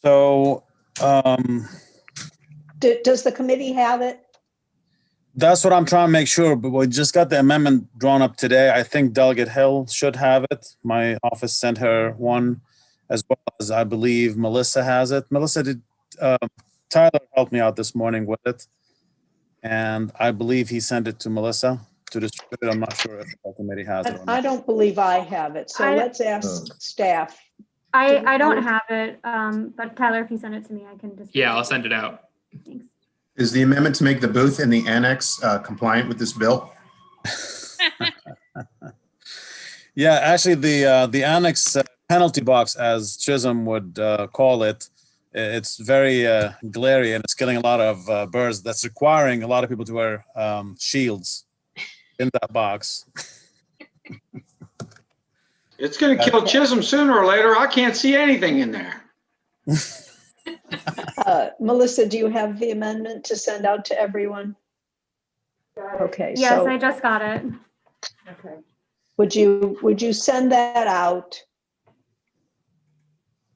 So Does the committee have it? that's what I'm trying to make sure, but we just got the amendment drawn up today. I think Delegate Hill should have it. My office sent her one, as well as I believe Melissa has it. Melissa, did Tyler help me out this morning with it? And I believe he sent it to Melissa to distribute. I'm not sure if the committee has it or not. I don't believe I have it, so let's ask staff. I don't have it, but Tyler, if you send it to me, I can just. Yeah, I'll send it out. Thanks. Is the amendment to make the booth in the annex compliant with this bill? Yeah, actually, the annex penalty box, as Chisholm would call it, it's very glary and it's killing a lot of birds. That's requiring a lot of people to wear shields in that box. It's going to kill Chisholm sooner or later. I can't see anything in there. Melissa, do you have the amendment to send out to everyone? Okay. Yes, so I just got it. okay. Would you send that out?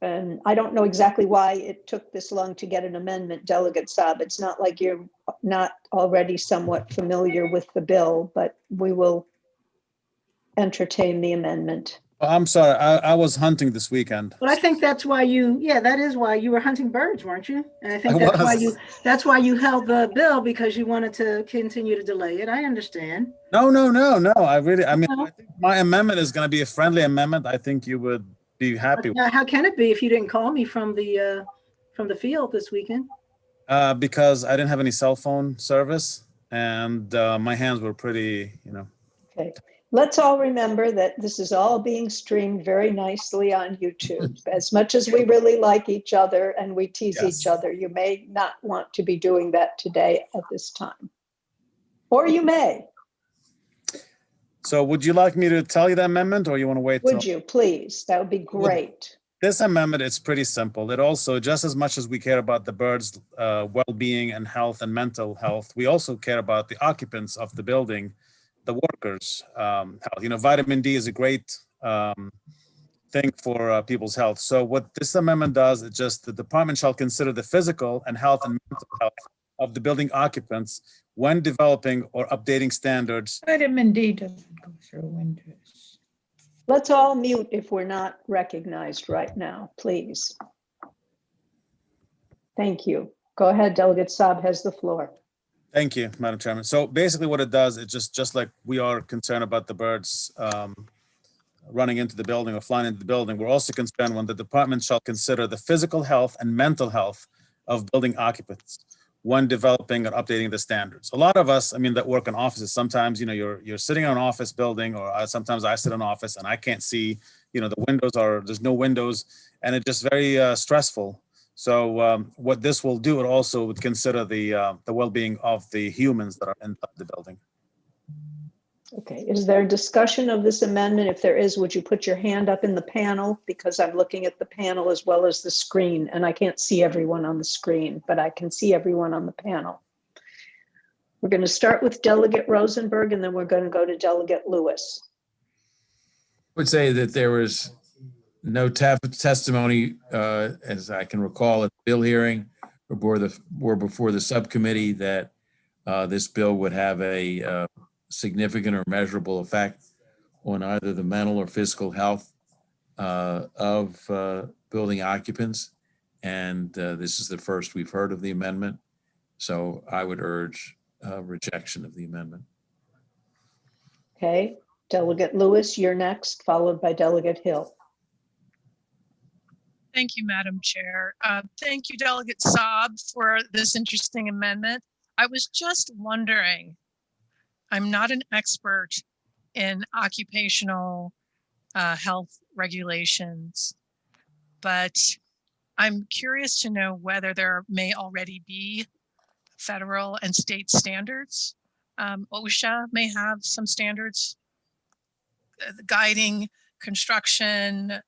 And I don't know exactly why it took this long to get an amendment, Delegate Saab. It's not like you're not already somewhat familiar with the bill, but we will entertain the amendment. I'm sorry, I was hunting this weekend. Well, I think that's why that is why you were hunting birds, weren't you? And I think that's why you held the bill, because you wanted to continue to delay it. I understand. No. I mean, I think my amendment is going to be a friendly amendment. I think you would be happy with. How can it be if you didn't call me from the field this weekend? Because I didn't have any cell phone service and my hands were pretty, Okay. Let's all remember that this is all being streamed very nicely on YouTube. As much as we really like each other and we tease each other, you may not want to be doing that today at this time. Or you may. So would you like me to tell you the amendment, or you want to wait? Would you please? That would be great. This amendment is pretty simple. It also, just as much as we care about the birds' well-being and health and mental health, we also care about the occupants of the building, the workers' health. Vitamin D is a great thing for people's health. So what this amendment does is just the department shall consider the physical and health and mental health of the building occupants when developing or updating standards. Vitamin D doesn't go through windows. Let's all mute if we're not recognized right now, please. Thank you. Go ahead, Delegate Saab has the floor. Thank you, Madam Chairman. So basically what it does, it's just like we are concerned about the birds running into the building or flying into the building. We're also concerned when the department shall consider the physical health and mental health of building occupants when developing and updating the standards. A lot of us, that work in offices, sometimes, you're sitting in an office building, or sometimes I sit in an office and I can't see, the windows there's no windows, and it's just very stressful. So what this will do, it also would consider the well-being of the humans that are in the building. Okay, is there discussion of this amendment? If there is, would you put your hand up in the panel? Because I'm looking at the panel as well as the screen, and I can't see everyone on the screen, but I can see everyone on the panel. We're going to start with Delegate Rosenberg, and then we're going to go to Delegate Lewis. I would say that there was no testimony, as I can recall, at the bill hearing or before the subcommittee that this bill would have a significant or measurable effect on either the mental or physical health of building occupants. And this is the first we've heard of the amendment. So I would urge rejection of the amendment. Okay, Delegate Lewis, you're next, followed by Delegate Hill. Thank you, Madam Chair. Thank you, Delegate Saab, for this interesting amendment. I was just wondering, I'm not an expert in occupational health regulations, but I'm curious to know whether there may already be federal and state standards. OSHA may have some standards guiding construction,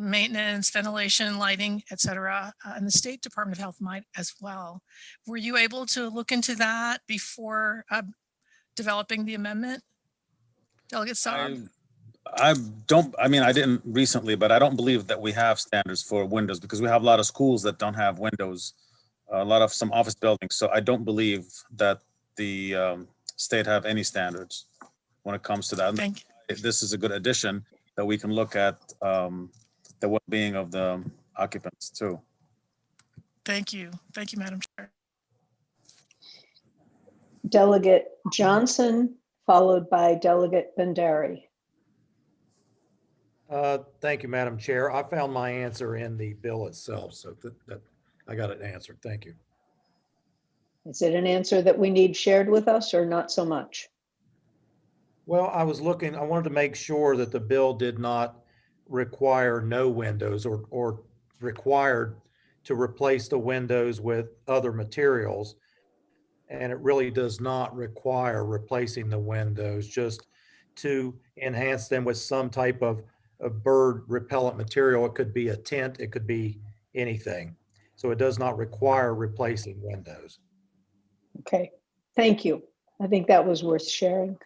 maintenance, ventilation, lighting, et cetera, and the State Department of Health might as well. Were you able to look into that before developing the amendment, Delegate Saab? I I didn't recently, but I don't believe that we have standards for windows because we have a lot of schools that don't have windows, a lot of some office buildings. So I don't believe that the state have any standards when it comes to that. Thank, This is a good addition that we can look at the well-being of the occupants too. thank you. Thank you, Madam Chair. Delegate Johnson, followed by Delegate Bendari. Thank you, Madam Chair. I found my answer in the bill itself, so that I got it answered. Thank you. Is it an answer that we need shared with us or not so much? Well, I wanted to make sure that the bill did not require no windows or required to replace the windows with other materials. And it really does not require replacing the windows, just to enhance them with some type of bird repellent material. It could be a tint, it could be anything. So it does not require replacing windows. Okay, thank you. I think that was worth sharing.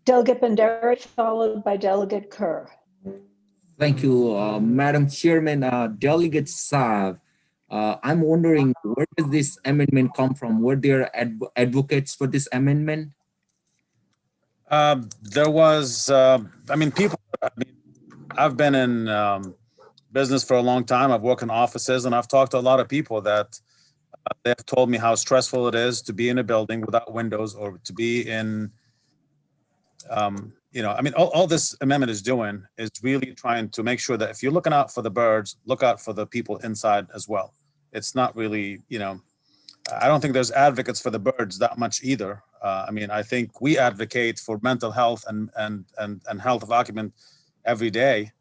Delegate Bendari, followed by Delegate Kerr. Thank you, Madam Chairman. Delegate Saab, I'm wondering, where does this amendment come from? Were there advocates for this amendment? There was, people, I've been in business for a long time. I've worked in offices and I've talked to a lot of people that they've told me how stressful it is to be in a building without windows or to be in, all this amendment is doing is really trying to make sure that if you're looking out for the birds, look out for the people inside as well. It's not really, I don't think there's advocates for the birds that much either. I think we advocate for mental health and health of occupant every day.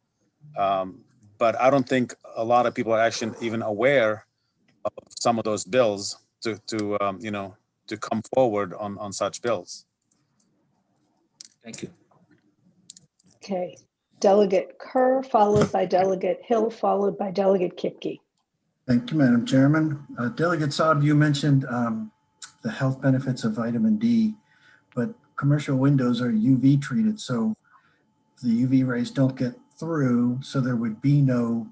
But I don't think a lot of people are actually even aware of some of those bills to come forward on such bills. Thank you. Okay, Delegate Kerr, followed by Delegate Hill, followed by Delegate Kipke. Thank you, Madam Chairman. Delegate Saab, you mentioned the health benefits of vitamin D, but commercial windows are UV treated, so the UV rays don't get through, so there would be no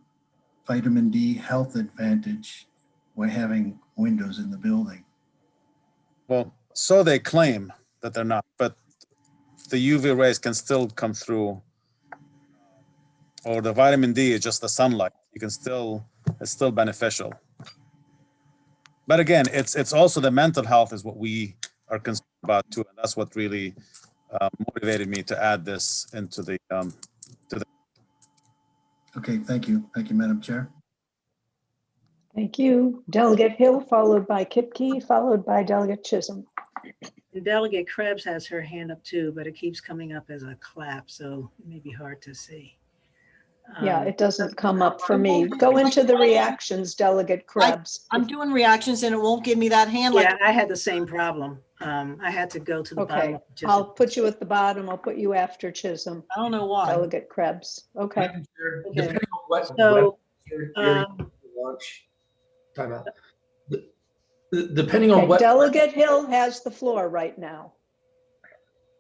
vitamin D health advantage by having windows in the building. Well, so they claim that they're not, but the UV rays can still come through, or the vitamin D is just the sunlight. It's still beneficial. But again, it's also the mental health is what we are concerned about too, and that's what really motivated me to add this into the. Okay, thank you. Thank you, Madam Chair. Thank you. Delegate Hill, followed by Kipke, followed by Delegate Chisholm. And Delegate Krebs has her hand up too, but it keeps coming up as a clap, so it may be hard to see. Yeah, it doesn't come up for me. Go into the reactions, Delegate Krebs. I'm doing reactions and it won't give me that hand. Yeah, I had the same problem. I had to go to the bottom. Okay, I'll put you at the bottom. I'll put you after Chisholm. I don't know why. Delegate Krebs. Okay. Okay. So, Time out. Depending on okay, what. Delegate Hill has the floor right now.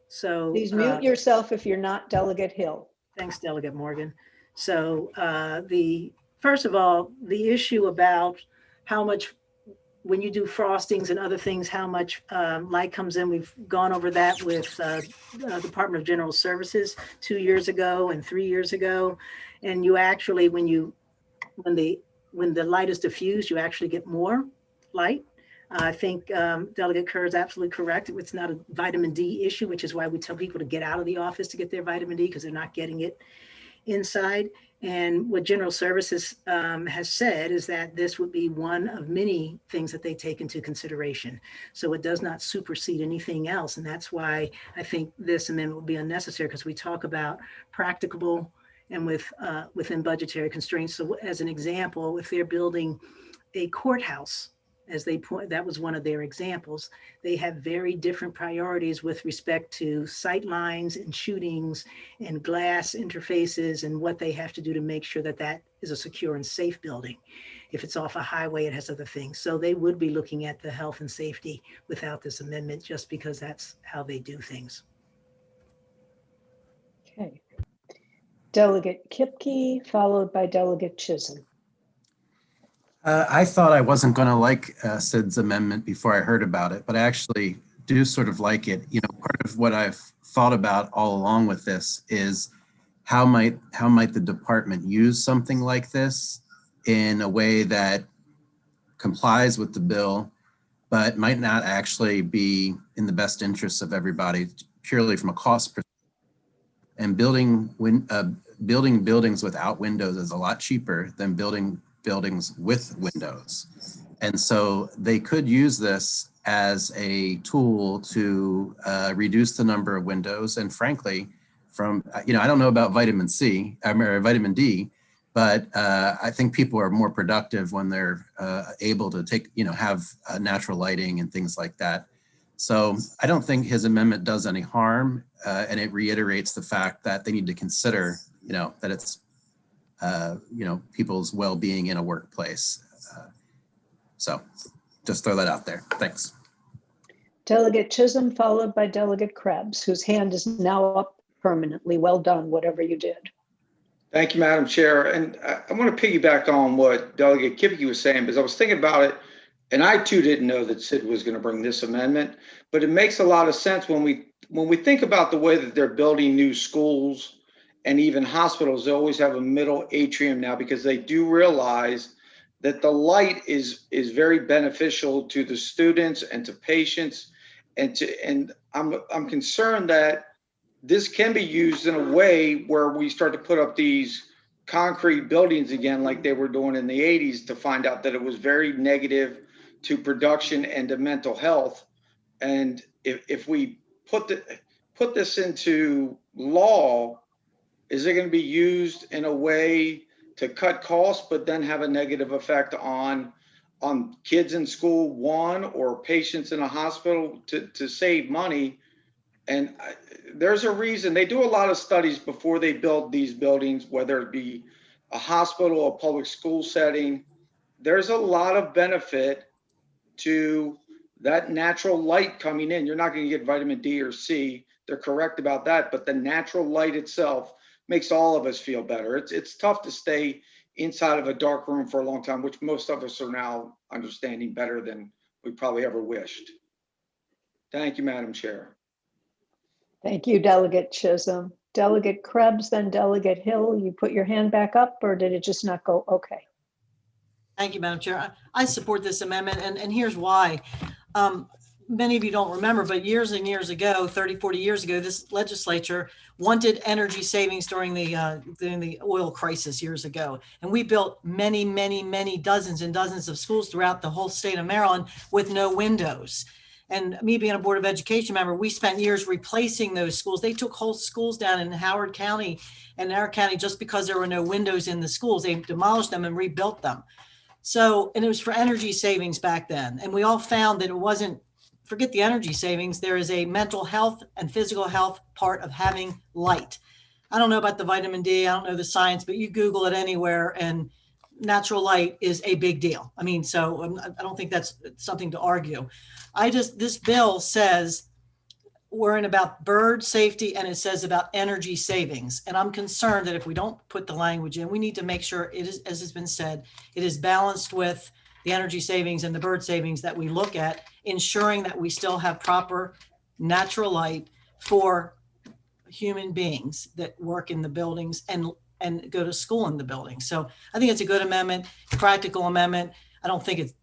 So please mute yourself if you're not Delegate Hill. Thanks, Delegate Morgan. So first of all, the issue about how much, when you do frostings and other things, how much light comes in. We've gone over that with Department of General Services 2 years ago and 3 years ago. And you actually, when the light is diffused, you actually get more light. I think Delegate Kerr is absolutely correct. It's not a vitamin D issue, which is why we tell people to get out of the office to get their vitamin D, because they're not getting it inside. And what General Services has said is that this would be one of many things that they take into consideration. So it does not supersede anything else. And that's why I think this amendment will be unnecessary, because we talk about practicable and within budgetary constraints. So as an example, if they're building a courthouse, as they point, that was one of their examples. They have very different priorities with respect to sight lines and shootings and glass interfaces and what they have to do to make sure that that is a secure and safe building. If it's off a highway, it has other things. So they would be looking at the health and safety without this amendment, just because that's how they do things. Okay. Delegate Kipke, followed by Delegate Chisholm. I thought I wasn't going to like Sid's amendment before I heard about it, but I actually do sort of like it. You know, part of what I've thought about all along with this is how might the department use something like this in a way that complies with the bill, but might not actually be in the best interests of everybody, purely from a cost perspective. And building buildings without windows is a lot cheaper than building buildings with windows. And so they could use this as a tool to reduce the number of windows. And frankly, from, you know, I don't know about vitamin C, or vitamin D, but I think people are more productive when they're able to take, you know, have natural lighting and things like that. So I don't think his amendment does any harm, and it reiterates the fact that they need to consider, you know, that it's, you know, people's well-being in a workplace. So just throw that out there. Thanks. Delegate Chisholm, followed by Delegate Krebs, whose hand is now up permanently. Well done, whatever you did. Thank you, Madam Chair. And I want to piggyback on what Delegate Kipke was saying, because I was thinking about it, and I too didn't know that Sid was going to bring this amendment, but it makes a lot of sense when we think about the way that they're building new schools and even hospitals. They always have a middle atrium now because they do realize that the light is very beneficial to the students and to patients, and I'm concerned that this can be used in a way where we start to put up these concrete buildings again, like they were doing in the 80s, to find out that it was very negative to production and to mental health. And if we put this into law, is it going to be used in a way to cut costs, but then have a negative effect on kids in school, one, or patients in a hospital to save money? And there's a reason they do a lot of studies before they build these buildings, whether it be a hospital, a public school setting. There's a lot of benefit to that natural light coming in. You're not going to get vitamin D or C. They're correct about that, but the natural light itself makes all of us feel better. It's tough to stay inside of a dark room for a long time, which most of us are now understanding better than we probably ever wished. Thank you, Madam Chair. Thank you, Delegate Chisholm. Delegate Krebs, then Delegate Hill. You put your hand back up, or did it just not go? Okay. Thank you, Madam Chair. I support this amendment, and here's why. Many of you don't remember, but years and years ago, 30, 40 years ago, this legislature wanted energy savings during the oil crisis years ago. And we built many, many, many dozens and dozens of schools throughout the whole state of Maryland with no windows. And me being a Board of Education member, we spent years replacing those schools. They took whole schools down in Howard County and our county just because there were no windows in the schools. They demolished them and rebuilt them. So, and it was for energy savings back then. And we all found that it wasn't, forget the energy savings, there is a mental health and physical health part of having light. I don't know about the vitamin D, I don't know the science, but you Google it anywhere and natural light is a big deal. I mean, so I don't think that's something to argue. This bill says we're in about bird safety and it says about energy savings. And I'm concerned that if we don't put the language in, we need to make sure it is, as has been said, it is balanced with the energy savings and the bird savings that we look at, ensuring that we still have proper natural light for human beings that work in the buildings and go to school in the building. So I think it's a good amendment, practical amendment. I don't think it's,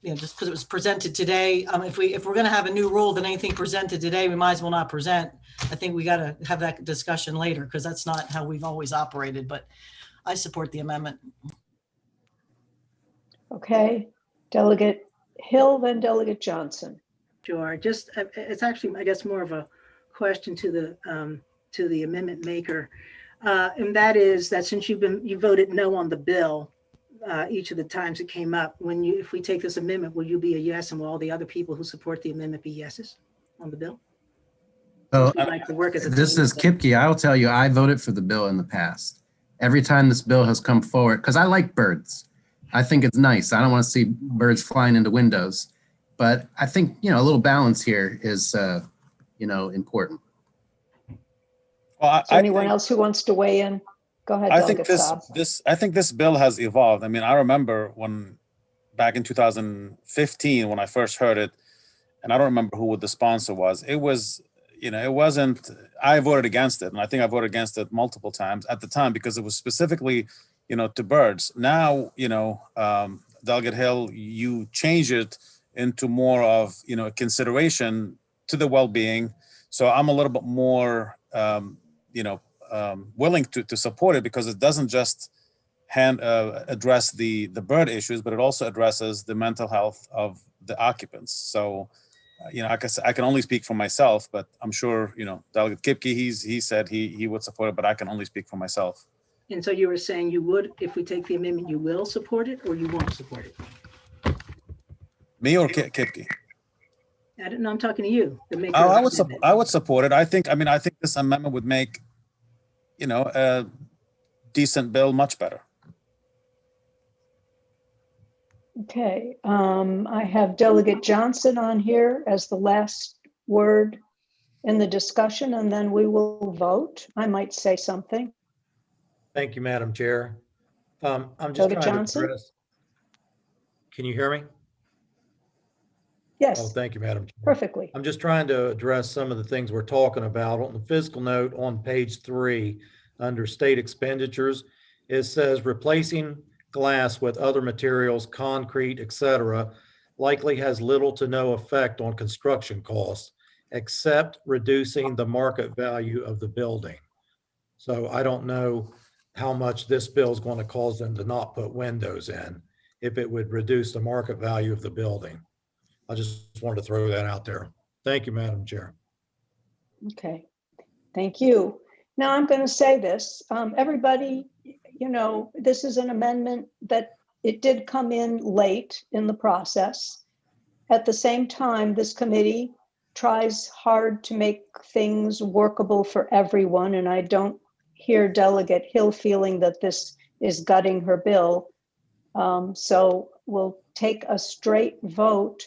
you know, just because it was presented today. If we're going to have a new rule, then anything presented today, we might as well not present. I think we got to have that discussion later because that's not how we've always operated, but I support the amendment. Okay. Delegate Hill, then Delegate Johnson. Sure. Just it's actually, I guess, more of a question to the amendment maker, and that is that since you voted no on the bill each of the times it came up, if we take this amendment, will you be a yes, and will all the other people who support the amendment be yeses on the bill? So Like to work as a this team. is Kipke. I'll tell you, I voted for the bill in the past. Every time this bill has come forward, because I like birds. I think it's nice. I don't want to see birds flying into windows, but I think, you know, a little balance here is, you know, important. Well, Is there I anyone think, else who wants to weigh in? Go ahead, I think Delegate Saab. I think this bill has evolved. I mean, I remember when, back in 2015, when I first heard it, and I don't remember who the sponsor was. It was, it wasn't, I voted against it. And I think I voted against it multiple times at the time because it was specifically, to birds. Now, Delegate Hill, you change it into more of, a consideration to the well-being. So I'm a little bit more, willing to support it because it doesn't just address the bird issues, but it also addresses the mental health of the occupants. So, I can only speak for myself, but I'm sure, Delegate Kipke, he said he would support it, but I can only speak for myself. And so you were saying you would, if we take the amendment, you will support it or you won't support it? Me or Kipke? I don't know, I'm talking to you, the maker Oh, of the I amendment. would support it. I think this amendment would make, a decent bill much better. Okay, I have Delegate Johnson on here as the last word in the discussion, and then we will vote. I might say something. Thank you, Madam Chair. I'm just Delegate trying to Johnson? address. Can you hear me? Oh, Yes, thank you, Madam Chair. perfectly. I'm just trying to address some of the things we're talking about. On the fiscal note on page 3, under state expenditures, it says replacing glass with other materials, concrete, etc., likely has little to no effect on construction costs, except reducing the market value of the building. So I don't know how much this bill is going to cause them to not put windows in, if it would reduce the market value of the building. I just wanted to throw that out there. Thank you, Madam Chair. Okay, thank you. Now I'm going to say this. Everybody, this is an amendment that it did come in late in the process. At the same time, this committee tries hard to make things workable for everyone, and I don't hear Delegate Hill feeling that this is gutting her bill. So we'll take a straight vote.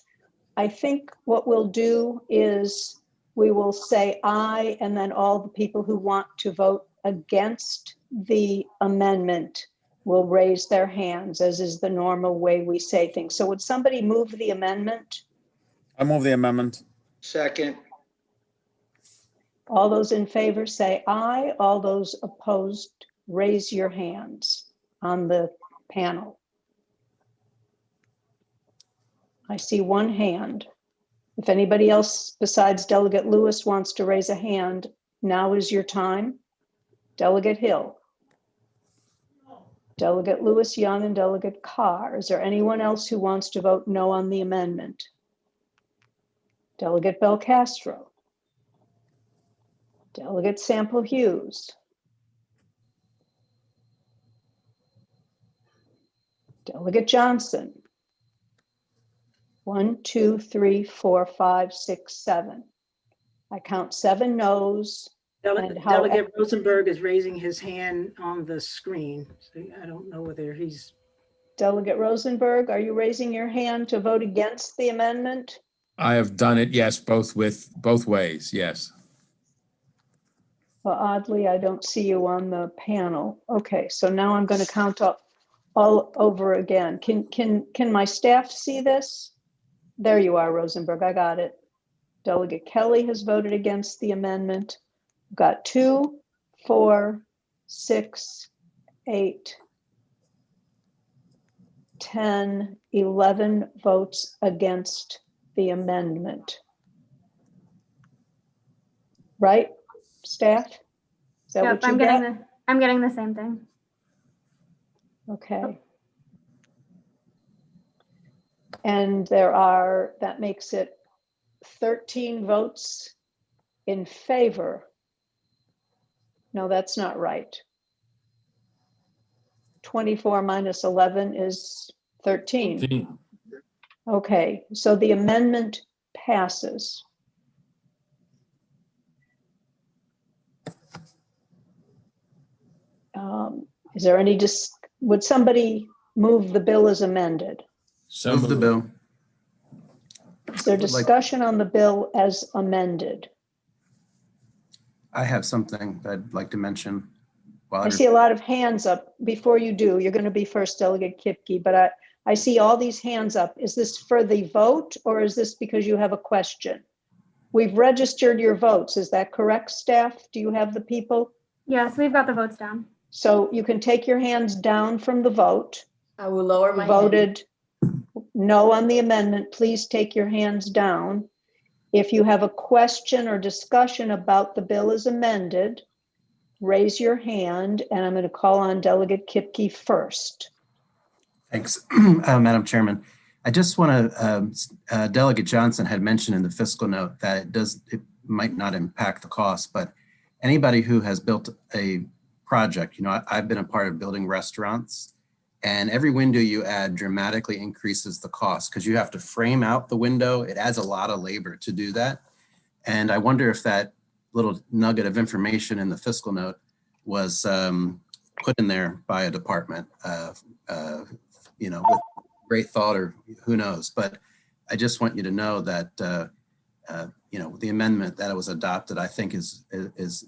I think what we'll do is we will say aye, and then all the people who want to vote against the amendment will raise their hands, as is the normal way we say things. So would somebody move the amendment? I move the amendment. Second. All those in favor say aye. All those opposed, raise your hands on the panel. I see one hand. If anybody else besides Delegate Lewis wants to raise a hand, now is your time. Delegate Hill, Delegate Lewis Young, and Delegate Carr. Is there anyone else who wants to vote no on the amendment? Delegate Belcastro, Delegate Sample Hughes, Delegate Johnson. 1, 2, 3, 4, 5, 6, 7. I count 7 noes. And Delegate Rosenberg is raising his hand on the screen. So I don't know whether he's. Delegate Rosenberg, are you raising your hand to vote against the amendment? I have done it, yes, both ways, yes. Well, oddly, I don't see you on the panel. Okay, so now I'm going to count up all over again. Can my staff see this? There you are, Rosenberg, I got it. Delegate Kelly has voted against the amendment. We've got 2, 4, 6, 8, 10, 11 votes against the amendment. Right, staff? Is that Yep, what you get? I'm getting the same thing. Okay. And that makes it 13 votes in favor. No, that's not right. 24 minus 11 is 13. Okay, so the amendment passes. Is there any, would somebody move the bill as amended? So Move the bill. Is there discussion on the bill as amended? I have something that I'd like to mention. While I see a lot of hands up. Before you do, you're going to be first, Delegate Kipke, but I see all these hands up. Is this for the vote or is this because you have a question? We've registered your votes. Is that correct, staff? Do you have the people? Yes, we've got the votes down. So you can take your hands down from the vote. I will lower my hand. Voted no on the amendment, please take your hands down. If you have a question or discussion about the bill as amended, raise your hand, and I'm going to call on Delegate Kipke first. Thanks, Madam Chairman. I just want to, Delegate Johnson had mentioned in the fiscal note that it might not impact the cost, but anybody who has built a project, I've been a part of building restaurants, and every window you add dramatically increases the cost because you have to frame out the window. It adds a lot of labor to do that. And I wonder if that little nugget of information in the fiscal note was put in there by a department, with great thought, or who knows. But I just want you to know that, the amendment that was adopted, I think is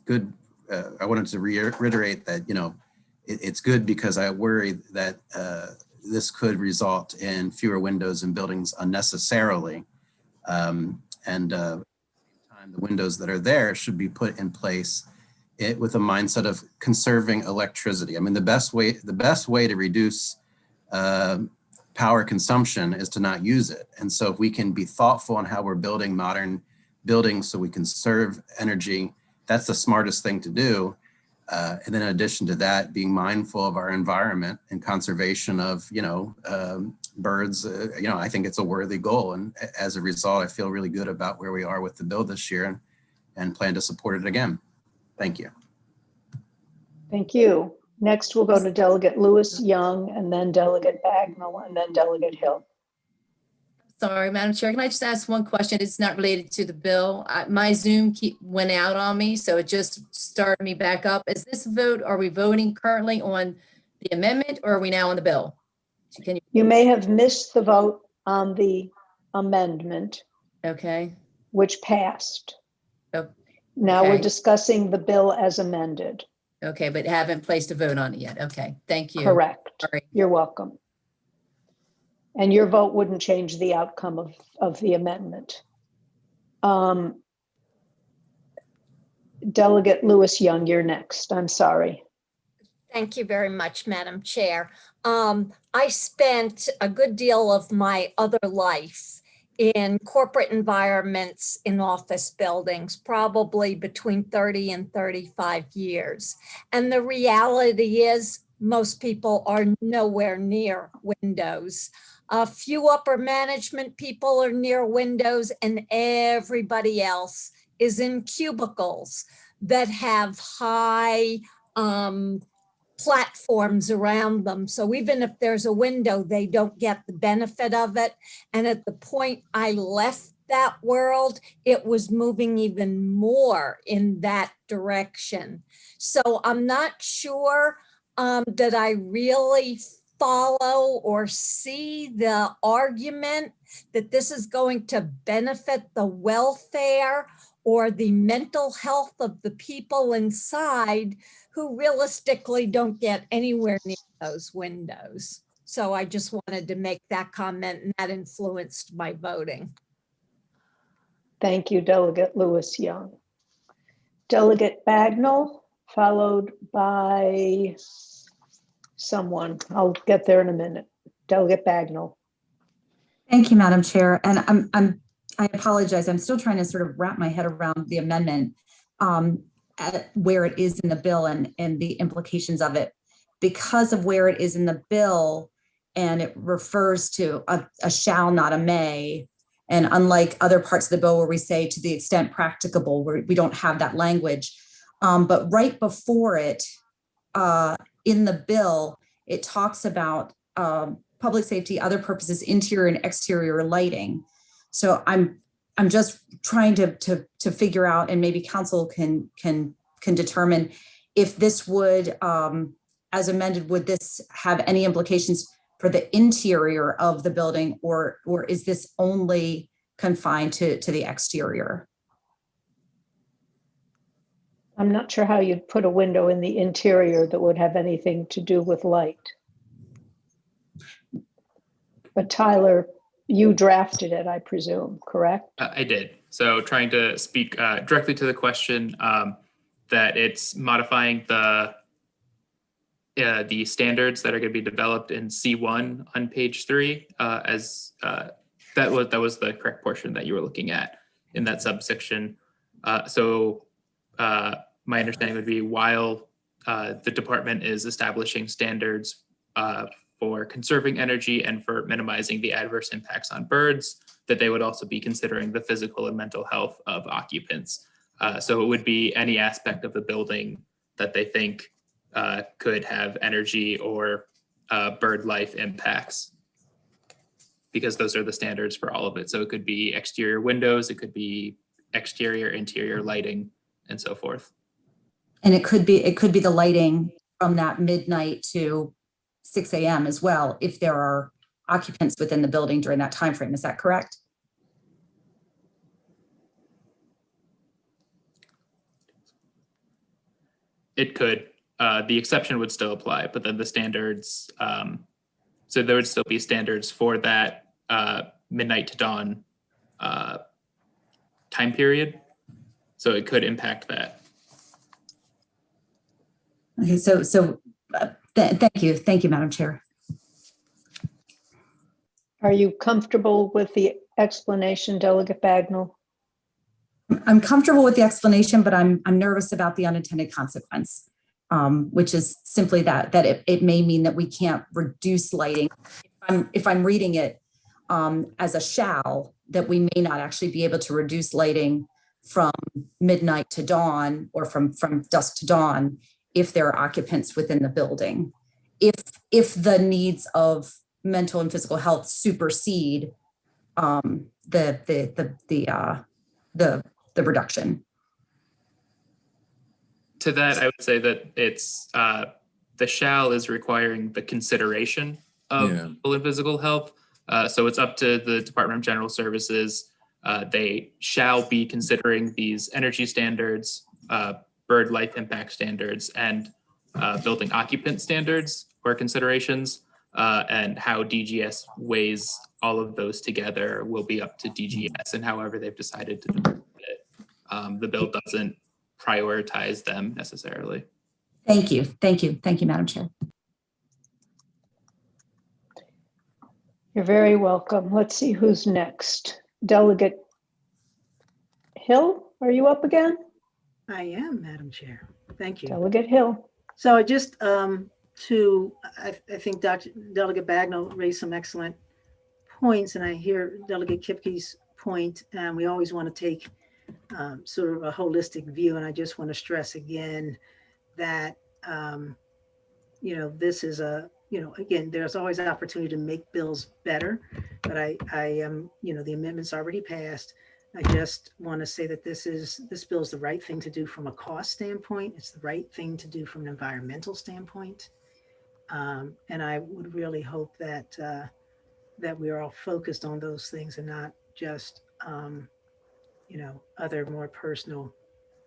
good. I wanted to reiterate that, it's good because I worry that this could result in fewer windows in buildings unnecessarily. The windows that are there should be put in place with a mindset of conserving electricity. I mean, the best way to reduce power consumption is to not use it. And so if we can be thoughtful on how we're building modern buildings so we can conserve energy, that's the smartest thing to do. And then in addition to that, being mindful of our environment and conservation of, birds, I think it's a worthy goal. And as a result, I feel really good about where we are with the bill this year and plan to support it again. Thank you. Thank you. Next, we'll go to Delegate Lewis Young, and then Delegate Bagnall, and then Delegate Hill. Sorry, Madam Chair, can I just ask one question? It's not related to the bill. My Zoom went out on me, so it just started me back up. Is this vote, are we voting currently on the amendment or are we now on the bill? So you may have missed the vote on the amendment. Okay. Which passed. Oh, now okay. We're discussing the bill as amended. Okay, but haven't placed a vote on it yet. Okay, thank you. Correct. Sorry. You're welcome. And your vote wouldn't change the outcome of the amendment. Delegate Lewis Young, you're next. I'm sorry. Thank you very much, Madam Chair. I spent a good deal of my other life in corporate environments in office buildings, probably between 30 and 35 years. And the reality is most people are nowhere near windows. A few upper management people are near windows and everybody else is in cubicles that have high platforms around them. So even if there's a window, they don't get the benefit of it. And at the point I left that world, it was moving even more in that direction. So I'm not sure that I really follow or see the argument that this is going to benefit the welfare or the mental health of the people inside who realistically don't get anywhere near those windows. So I just wanted to make that comment, and that influenced my voting. Thank you, Delegate Lewis Young. Delegate Bagnall, followed by someone. I'll get there in a minute. Delegate Bagnall. Thank you, Madam Chair. And I apologize. I'm still trying to sort of wrap my head around the amendment, where it is in the bill and the implications of it. Because of where it is in the bill, and it refers to a shall, not a may. And unlike other parts of the bill where we say to the extent practicable, where we don't have that language. But right before it, in the bill, it talks about public safety, other purposes, interior and exterior lighting. So I'm just trying to figure out, and maybe council can determine if this would, as amended, would this have any implications for the interior of the building, or is this only confined to the exterior? I'm not sure how you'd put a window in the interior that would have anything to do with light. But Tyler, you drafted it, I presume, correct? I did. So trying to speak directly to the question, that it's modifying the standards that are going to be developed in C1 on page 3, as that was the correct portion that you were looking at in that subsection. So my understanding would be, while the department is establishing standards for conserving energy and for minimizing the adverse impacts on birds, that they would also be considering the physical and mental health of occupants. So it would be any aspect of the building that they think could have energy or bird life impacts, because those are the standards for all of it. So it could be exterior windows, it could be exterior, interior lighting, and so forth. And it could be the lighting from that midnight to 6 a.m. as well, if there are occupants within the building during that time frame. Is that correct? It could. The exception would still apply, but then the standards, so there would still be standards for that midnight to dawn time period. So it could impact that. Okay, thank you, Madam Chair. Are you comfortable with the explanation, Delegate Bagnall? I'm comfortable with the explanation, but I'm nervous about the unintended consequence, which is simply that it may mean that we can't reduce lighting. If I'm reading it as a shall, that we may not actually be able to reduce lighting from midnight to dawn, or from dusk to dawn, if there are occupants within the building. If the needs of mental and physical health supersede the reduction. To that, I would say that it's the shall is requiring the consideration of mental and physical health. So it's up to the Department of General Services. They shall be considering these energy standards, bird life impact standards, and building occupant standards or considerations. And how DGS weighs all of those together will be up to DGS and however they've decided to develop it. The bill doesn't prioritize them necessarily. Thank you, Madam Chair. You're very welcome. Let's see who's next. Delegate Hill, are you up again? I am, Madam Chair. Thank you. Delegate Hill. So I just I think Delegate Bagnall raised some excellent points, and I hear Delegate Kipke's point, and we always want to take sort of a holistic view. And I just want to stress again that, this is again, there's always an opportunity to make bills better, but I am, the amendment's already passed. I just want to say that this bill is the right thing to do from a cost standpoint. It's the right thing to do from an environmental standpoint. And I would really hope that that we are all focused on those things and not just, other more personal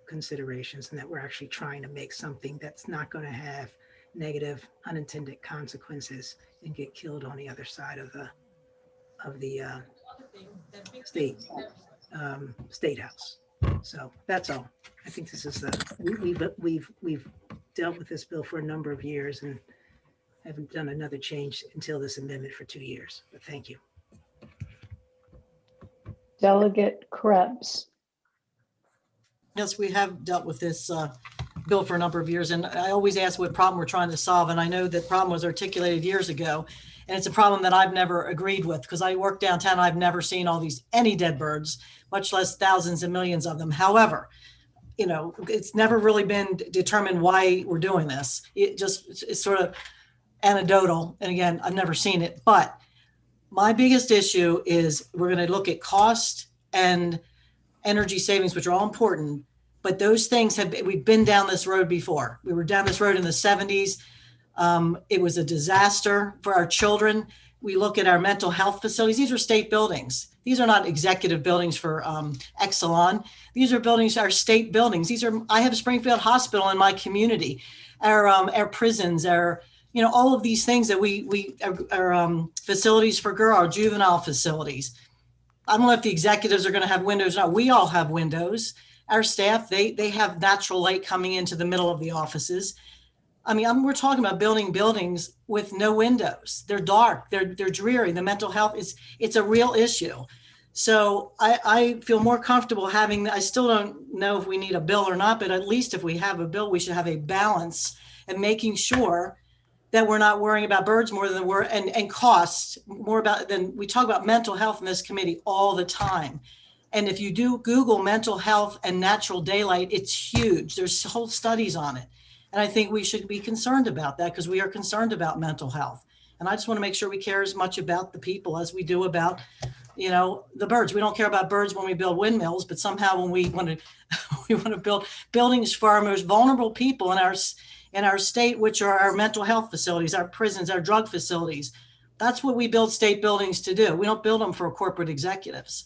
considerations, and that we're actually trying to make something that's not going to have negative unintended consequences and get killed on the other side of the state house. So that's all. I think this is we've dealt with this bill for a number of years and haven't done another change until this amendment for 2 years. But thank you. Delegate Krebs. Yes, we have dealt with this bill for a number of years, and I always ask what problem we're trying to solve. And I know that problem was articulated years ago, and it's a problem that I've never agreed with, because I work downtown. I've never seen any dead birds, much less thousands and millions of them. However, it's never really been determined why we're doing this. It's sort of anecdotal. And again, I've never seen it, but my biggest issue is we're going to look at cost and energy savings, which are all important, but those things we've been down this road before. We were down this road in the 70s. It was a disaster for our children. we look at our mental health facilities. These are state buildings. These are not executive buildings for Exelon. These are buildings, our state buildings. I have Springfield Hospital in my community, our prisons, all of these things that our facilities for girl, our juvenile facilities. I don't know if the executives are going to have windows or not. We all have windows. Our staff, they have natural light coming into the middle of the offices. I mean, we're talking about building buildings with no windows. They're dark, they're dreary. The mental health it's a real issue. So I feel more comfortable I still don't know if we need a bill or not, but at least if we have a bill, we should have a balance and making sure that we're not worrying about birds more than and costs more than we talk about mental health in this committee all the time. And if you do Google mental health and natural daylight, it's huge. There's whole studies on it. And I think we should be concerned about that because we are concerned about mental health. And I just want to make sure we care as much about the people as we do about, the birds. We don't care about birds when we build windmills, but somehow when we want to build buildings for our most vulnerable people in our state, which are our mental health facilities, our prisons, our drug facilities. That's what we build state buildings to do. We don't build them for corporate executives.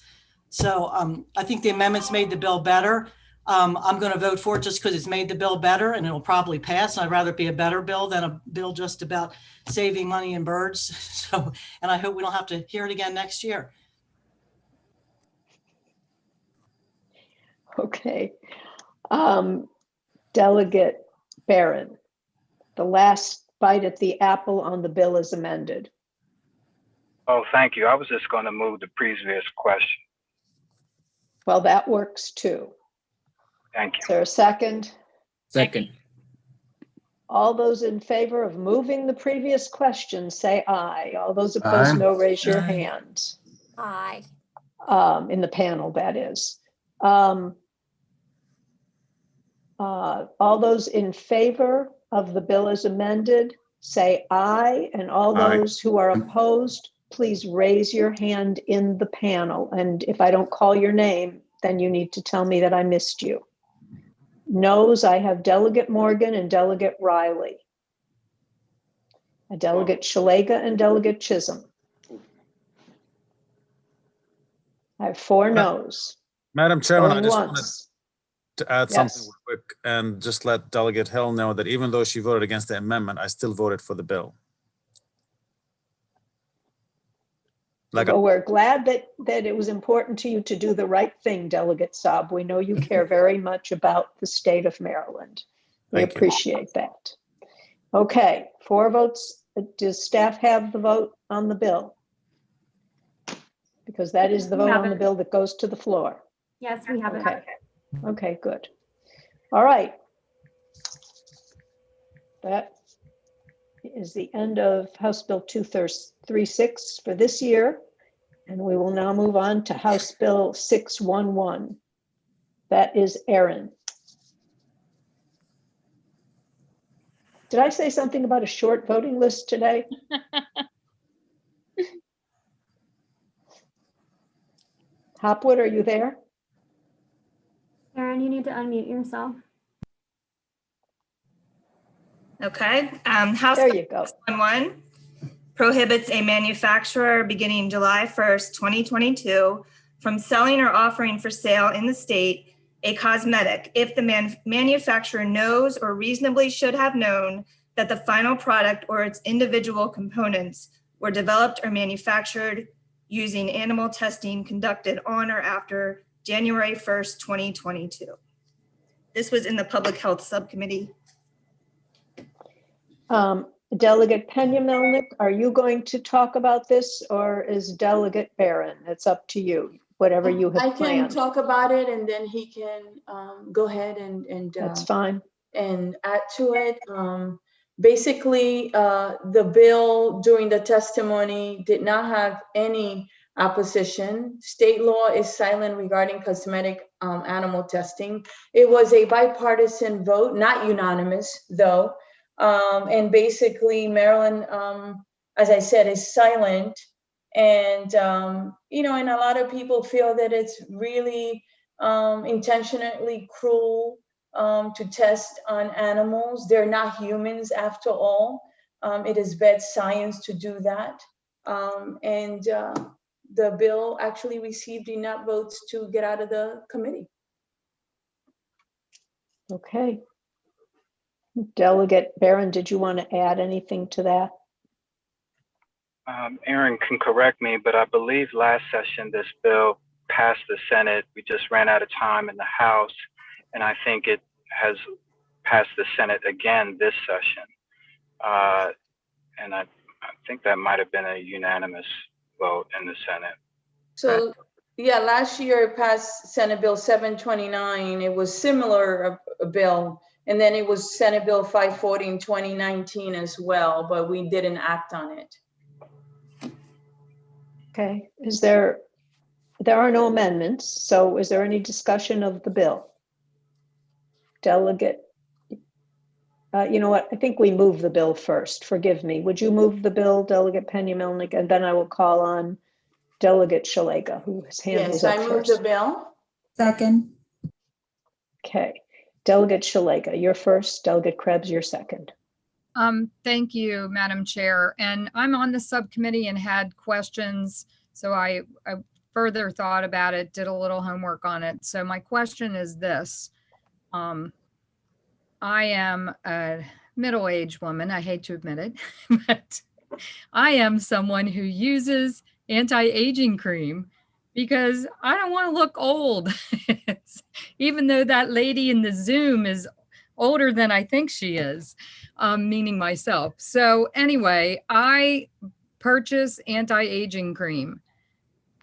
So I think the amendments made the bill better. I'm going to vote for it just because it's made the bill better and it'll probably pass. I'd rather it be a better bill than a bill just about saving money in birds. So, and I hope we don't have to hear it again next year. Okay. Delegate Barron, the last bite at the apple on the bill is amended. Oh, thank you. I was just going to move the previous question. Well, that works too. Thank you. Is there a second? Second. All those in favor of moving the previous question, say aye. All those opposed, Aye. no, raise your Aye. hand. Aye. In the panel, that is. All those in favor of the bill as amended, say aye. And all Aye. those who are opposed, please raise your hand in the panel. And if I don't call your name, then you need to tell me that I missed you. Noes, I have Delegate Morgan and Delegate Riley. A Delegate Shalega and Delegate Chisholm. I have 4 noes. Madam Chairman, I Going just wanted once. to add Yes. something real quick and just let Delegate Hill know that even though she voted against the amendment, I still voted for the bill. Well, we're glad that it was important to you to do the right thing, Delegate Saab. We know you care very much about the state of Maryland. We Thank you. appreciate that. Okay, 4 votes. Does staff have the vote on the bill? Because that is the We vote have on the it. bill that goes to the floor. Yes, we have Okay. it. Okay, good. All right. That is the end of House Bill 236 for this year. And we will now move on to House Bill 611. That is Aaron. Did I say something about a short voting list today? Hopwood, are you there? Aaron, you need to unmute yourself. Okay. House There Bill you go. 611 prohibits a manufacturer beginning July 1st, 2022 from selling or offering for sale in the state a cosmetic if the manufacturer knows or reasonably should have known that the final product or its individual components were developed or manufactured using animal testing conducted on or after January 1st, 2022. This was in the Public Health Subcommittee. Delegate Pena-Melnick, are you going to talk about this or is Delegate Barron? It's up to you, whatever you have I can planned. talk about it and then he can go ahead and That's fine. and add to it. Basically, the bill during the testimony did not have any opposition. State law is silent regarding cosmetic animal testing. It was a bipartisan vote, not unanimous though. And basically Maryland, as I said, is silent. And, and a lot of people feel that it's really intentionally cruel to test on animals. They're not humans after all. It is bad science to do that. And the bill actually received enough votes to get out of the committee. Okay. Delegate Barron, did you want to add anything to that? Aaron can correct me, but I believe last session this bill passed the Senate. We just ran out of time in the House, and I think it has passed the Senate again this session. And I think that might have been a unanimous vote in the Senate. So yeah, last year it passed Senate Bill 729. It was similar a bill. And then it was Senate Bill 540 in 2019 as well, but we didn't act on it. Okay, there are no amendments, so is there any discussion of the bill? Delegate, you know what, I think we move the bill first, forgive me. Would you move the bill, Delegate Peña-Milnick, and then I will call on Delegate Shalega, whose hand was Yes, up I move first. the bill. Second. Okay, Delegate Shalega, you're first, Delegate Krebs, you're second. Thank you, Madam Chair. And I'm on the subcommittee and had questions. So I further thought about it, did a little homework on it. So my question is this. I am a middle-aged woman. I hate to admit it, but I am someone who uses anti-aging cream because I don't want to look old. Even though that lady in the Zoom is older than I think she is, meaning myself. So anyway, I purchase anti-aging cream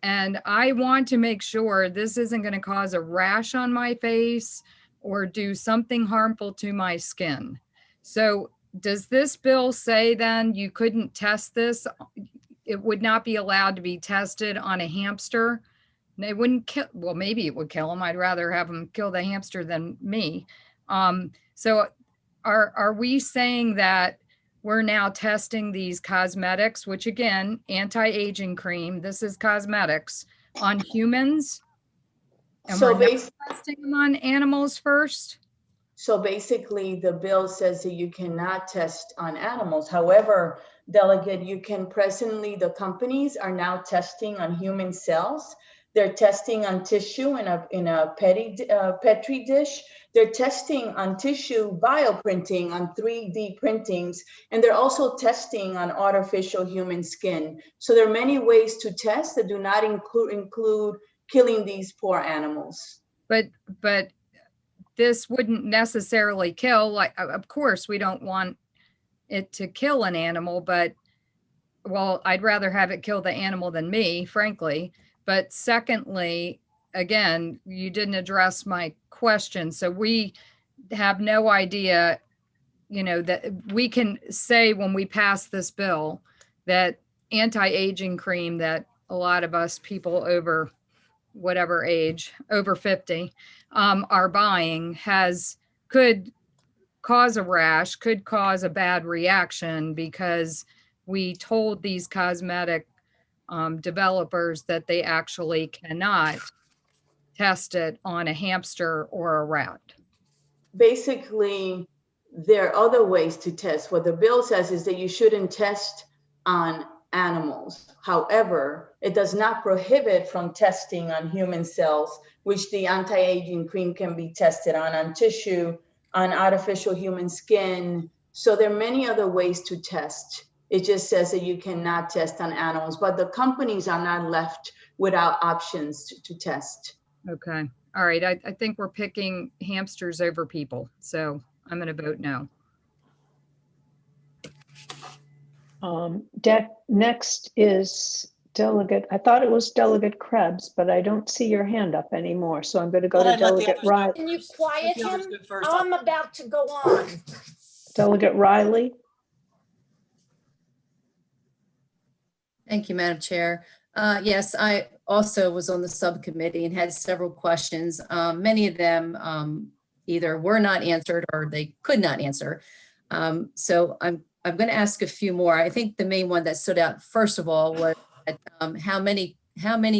and I want to make sure this isn't going to cause a rash on my face or do something harmful to my skin. So does this bill say then you couldn't test this? It would not be allowed to be tested on a hamster? They wouldn't kill, well, maybe it would kill them. I'd rather have them kill the hamster than me. So are we saying that we're now testing these cosmetics, which again, anti-aging cream, this is cosmetics, on humans? And So we're not testing them on animals first? So basically, the bill says that you cannot test on animals. However, Delegate, you can presently, the companies are now testing on human cells. They're testing on tissue in a Petri dish. They're testing on tissue bioprinting, on 3D printings, and they're also testing on artificial human skin. So there are many ways to test that do not include killing these poor animals. But this wouldn't necessarily kill, like, of course, we don't want it to kill an animal, but, well, I'd rather have it kill the animal than me, frankly. But secondly, again, you didn't address my question. So we have no idea, you know, that we can say when we pass this bill that anti-aging cream that a lot of us people over whatever age, over 50, are buying could cause a rash, could cause a bad reaction because we told these cosmetic developers that they actually cannot test it on a hamster or a rat. Basically, there are other ways to test. What the bill says is that you shouldn't test on animals. However, it does not prohibit from testing on human cells, which the anti-aging cream can be tested on tissue, on artificial human skin. So there are many other ways to test. It just says that you cannot test on animals, but the companies are not left without options to test. Okay. All right. I think we're picking hamsters over people. So I'm going to vote no. Next is Delegate, I thought it was Delegate Krebs, but I don't see your hand up anymore. So I'm going to go to Delegate Riley. Can you quiet him? I'm about to go on. Delegate Riley. Thank you, Madam Chair. Yes, I also was on the subcommittee and had several questions. Many of them either were not answered or they could not answer. So I'm going to ask a few more. I think the main one that stood out, first of all, was how many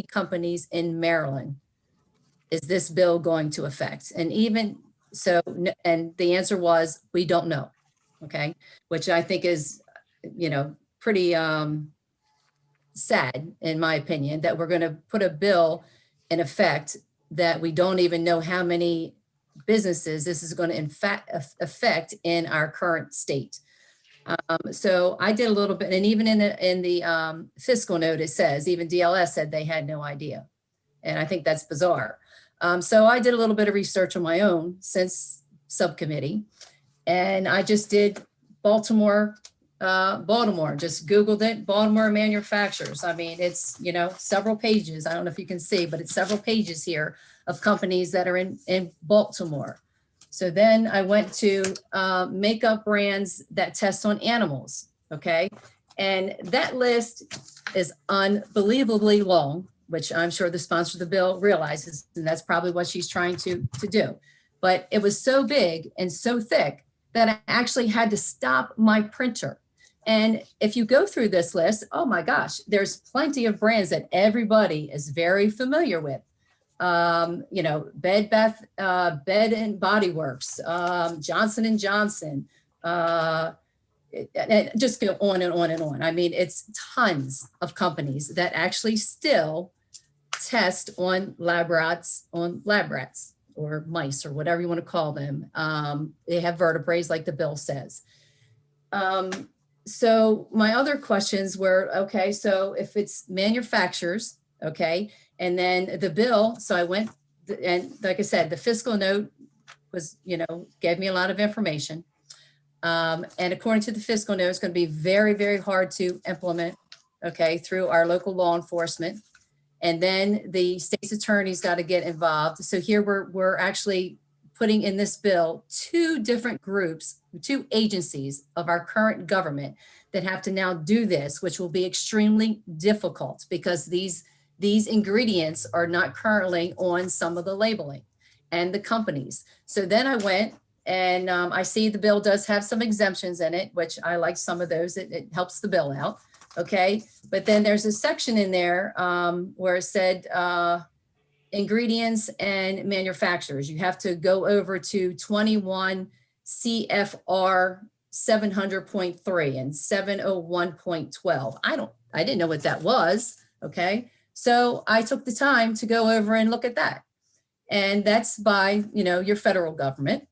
companies in Maryland is this bill going to affect? And even so, and the answer was, we don't know. Okay, which I think is, you know, pretty sad, in my opinion, that we're going to put a bill in effect that we don't even know how many businesses this is going to in fact affect in our current state. So I did a little bit, and even in the fiscal note, it says, even DLS said they had no idea. And I think that's bizarre. So I did a little bit of research on my own since subcommittee, and I just did Baltimore, just Googled it, Baltimore manufacturers. I mean, it's, you know, several pages. I don't know if you can see, but it's several pages here of companies that are in Baltimore. So then I went to makeup brands that test on animals, okay? And that list is unbelievably long, which I'm sure the sponsor of the bill realizes, and that's probably what she's trying to do. But it was so big and so thick that I actually had to stop my printer. And if you go through this list, oh my gosh, there's plenty of brands that everybody is very familiar with. You know, Bed and Body Works, Johnson and Johnson, and just go on and on and on. I mean, it's tons of companies that actually still test on lab rats or mice or whatever you want to call them. They have vertebrae like the bill says. So my other questions were, okay, so if it's manufacturers, okay, and then the bill, so I went, and like I said, the fiscal note was, you know, gave me a lot of information. And according to the fiscal note, it's going to be very, very hard to implement, okay, through our local law enforcement. And then the state's attorney's got to get involved. So here we're actually putting in this bill 2 different groups, 2 agencies of our current government that have to now do this, which will be extremely difficult because these ingredients are not currently on some of the labeling and the companies. So then I went and I see the bill does have some exemptions in it, which I like some of those. It helps the bill out. Okay. But then there's a section in there where it said ingredients and manufacturers. You have to go over to 21 CFR 700.3 and 701.12. I didn't know what that was. Okay. So I took the time to go over and look at that. And that's by, you know, your federal government.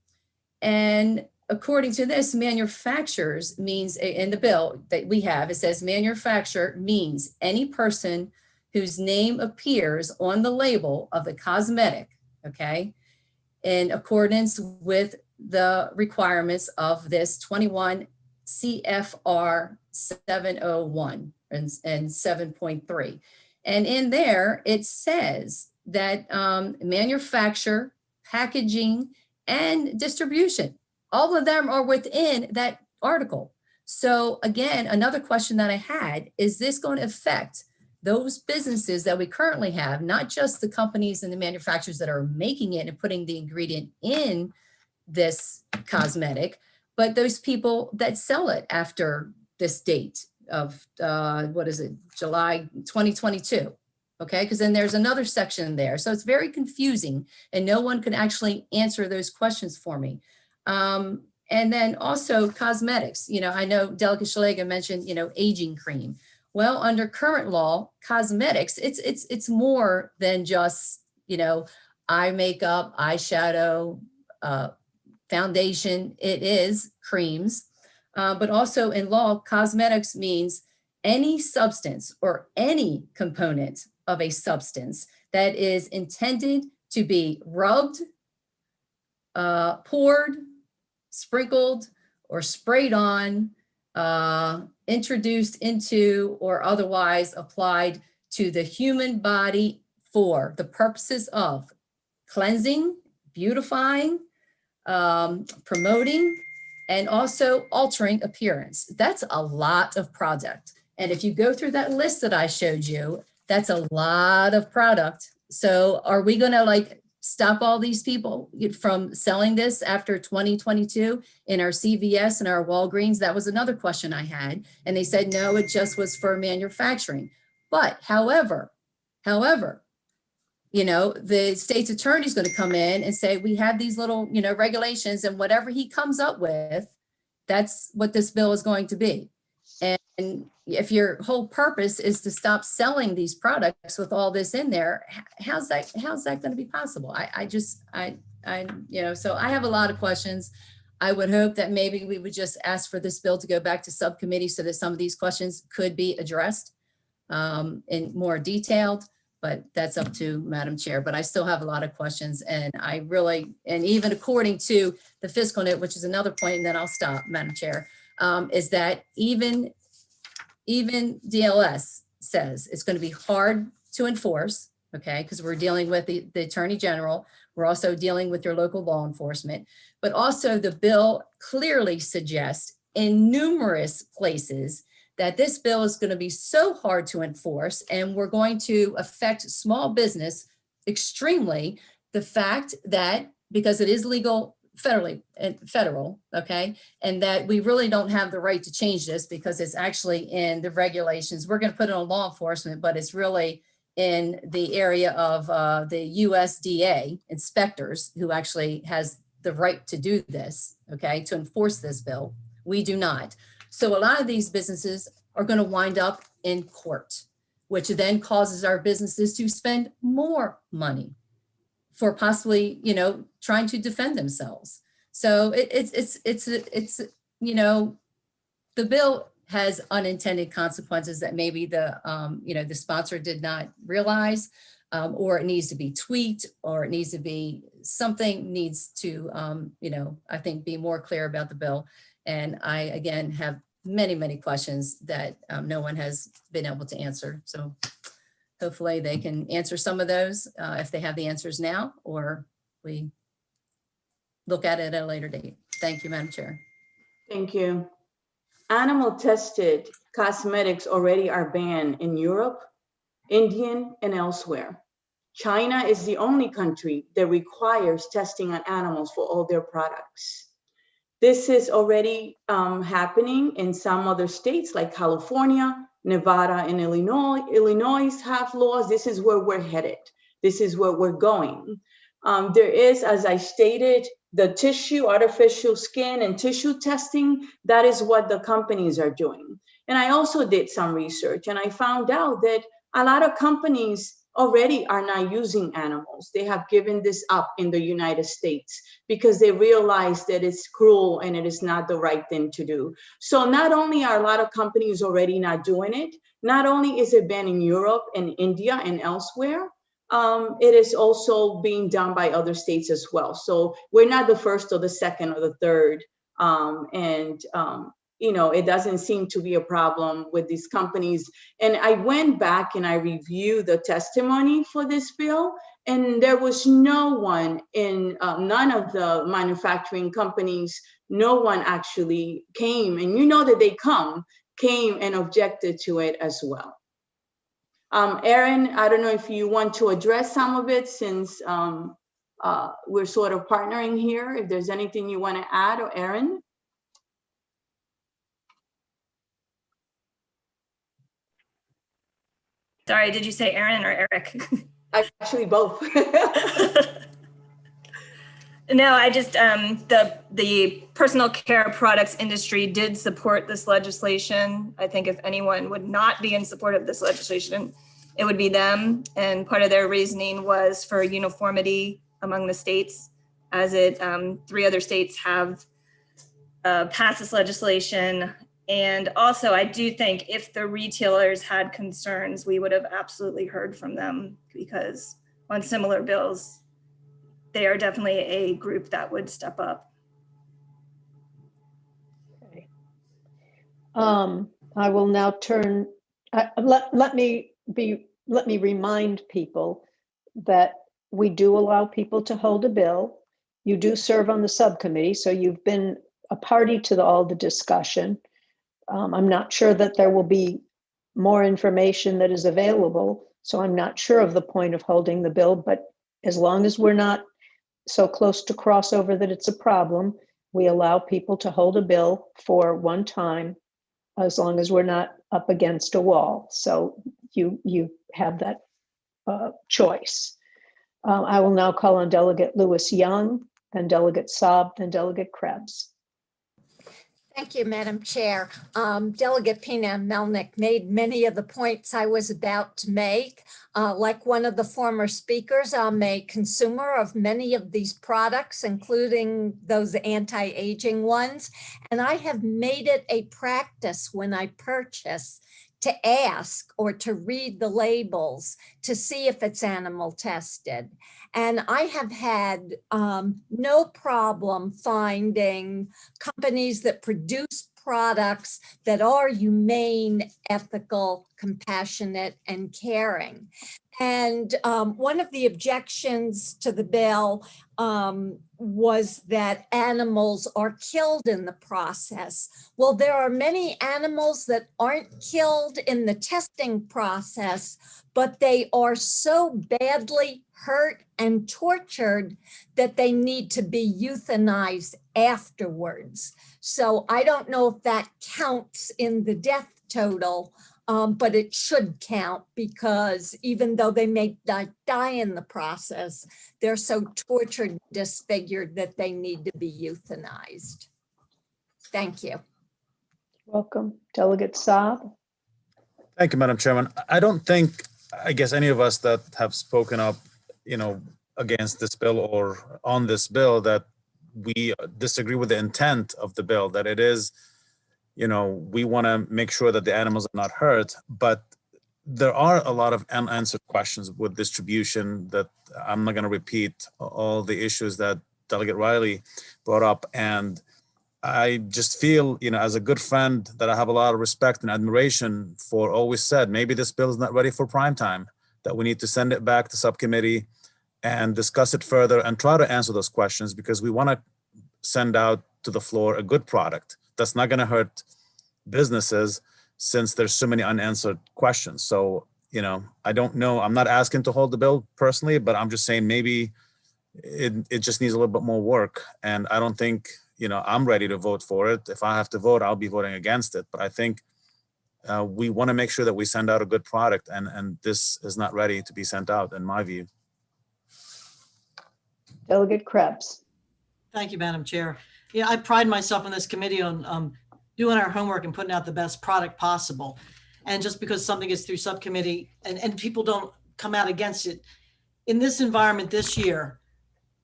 And according to this, manufacturers means in the bill that we have, it says manufacturer means any person whose name appears on the label of the cosmetic, okay, in accordance with the requirements of this 21 CFR 701 and 7.3. And in there, it says that manufacture, packaging, and distribution, all of them are within that article. So again, another question that I had, is this going to affect those businesses that we currently have, not just the companies and the manufacturers that are making it and putting the ingredient in this cosmetic, but those people that sell it after this date of, what is it, July 2022. Okay, because then there's another section there. So it's very confusing and no one could actually answer those questions for me. And then also cosmetics, you know, I know Delegate Szeliga mentioned, you know, aging cream. Well, under current law, cosmetics, it's more than just, you know, eye makeup, eyeshadow, foundation. It is creams, but also in law, cosmetics means any substance or any component of a substance that is intended to be rubbed, poured, sprinkled, or sprayed on, introduced into, or otherwise applied to the human body for the purposes of cleansing, beautifying, promoting, and also altering appearance. That's a lot of product. And if you go through that list that I showed you, that's a lot of product. So are we gonna like stop all these people from selling this after 2022 in our CVS and our Walgreens? That was another question I had. And they said, no, it just was for manufacturing. But however, you know, the state's attorney is going to come in and say, we have these little, you know, regulations, and whatever he comes up with, that's what this bill is going to be. And, if your whole purpose is to stop selling these products with all this in there, how's that going to be possible? So I have a lot of questions. I would hope that maybe we would just ask for this bill to go back to subcommittee so that some of these questions could be addressed in more detailed, but that's up to Madam Chair. But I still have a lot of questions, and even according to the fiscal note, which is another point, and then I'll stop, Madam Chair, is that even DLS says it's going to be hard to enforce, okay, because we're dealing with the Attorney General. We're also dealing with your local law enforcement, but also the bill clearly suggests in numerous places that this bill is going to be so hard to enforce, and we're going to affect small business extremely. The fact that, because it is legal federal, okay, and that we really don't have the right to change this because it's actually in the regulations. We're going to put it on law enforcement, but it's really in the area of the USDA inspectors, who actually has the right to do this, okay, to enforce this bill. We do not. So a lot of these businesses are going to wind up in court, which then causes our businesses to spend more money for possibly, trying to defend themselves. So it's the bill has unintended consequences that maybe the sponsor did not realize, or it needs to be tweaked, or it needs to be needs to, I think be more clear about the bill. And I, again, have many questions that no one has been able to answer. So hopefully they can answer some of those if they have the answers now, or we look at it at a later date. Thank you, Madam Chair. Thank you. Animal tested cosmetics already are banned in Europe, India, and elsewhere. China is the only country that requires testing on animals for all their products. This is already happening in some other states like California, Nevada, and Illinois. Illinois have laws. This is where we're headed. This is where we're going. There is, as I stated, the tissue, artificial skin and tissue testing. That is what the companies are doing. And I also did some research, and I found out that a lot of companies already are not using animals. They have given this up in the United States because they realize that it's cruel and it is not the right thing to do. So not only are a lot of companies already not doing it, not only is it banned in Europe and India and elsewhere, it is also being done by other states as well. So we're not the first or the second or the third. It doesn't seem to be a problem with these companies. And I went back and I reviewed the testimony for this bill, and there was no one in none of the manufacturing companies, no one actually came, and that they came and objected to it as well. Erin, I don't know if you want to address some of it, since we're sort of partnering here. If there's anything you want to add, or Erin? Sorry, did you say Erin or Eric? Actually, both. No, I just, the personal care products industry did support this legislation. I think if anyone would not be in support of this legislation, it would be them. And part of their reasoning was for uniformity among the states, as 3 other states have passed this legislation. And also, I do think if the retailers had concerns, we would have absolutely heard from them, because on similar bills, they are definitely a group that would step up. Okay. I will now turn. Let me remind people that we do allow people to hold a bill. You do serve on the subcommittee, so you've been a party to all the discussion. I'm not sure that there will be more information that is available, so I'm not sure of the point of holding the bill, but as long as we're not so close to crossover that it's a problem, we allow people to hold a bill for one time, as long as we're not up against a wall. So you have that choice. I will now call on Delegate Lewis Young, then Delegate Saab, then Delegate Krebs. Thank you, Madam Chair. Delegate Pina Melnick made many of the points I was about to make. Like one of the former speakers, I'm a consumer of many of these products, including those anti-aging ones. And I have made it a practice when I purchase to ask or to read the labels to see if it's animal tested. And I have had no problem finding companies that produce products that are humane, ethical, compassionate, and caring. And one of the objections to the bill was that animals are killed in the process. Well, there are many animals that aren't killed in the testing process, but they are so badly hurt and tortured that they need to be euthanized afterwards. So I don't know if that counts in the death total, but it should count because even though they may not die in the process, they're so tortured, disfigured that they need to be euthanized. Thank you. Welcome. Delegate Saab. Thank you, Madam Chairman. I don't think, I guess any of us that have spoken up, against this bill or on this bill, that we disagree with the intent of the bill, that it is, we want to make sure that the animals are not hurt, but there are a lot of unanswered questions with distribution that I'm not going to repeat all the issues that Delegate Riley brought up. And I just feel, as a good friend that I have a lot of respect and admiration for, always said, maybe this bill is not ready for prime time, that we need to send it back to subcommittee and discuss it further and try to answer those questions, because we want to send out to the floor a good product that's not going to hurt businesses, since there's so many unanswered questions. So, I don't know. I'm not asking to hold the bill personally, but I'm just saying maybe it just needs a little bit more work. And I don't think, I'm ready to vote for it. If I have to vote, I'll be voting against it. But I think we want to make sure that we send out a good product, and this is not ready to be sent out, in my view. Delegate Krebs. Thank you, Madam Chair. Yeah, I pride myself in this committee on doing our homework and putting out the best product possible. And just because something is through subcommittee and people don't come out against it, in this environment this year,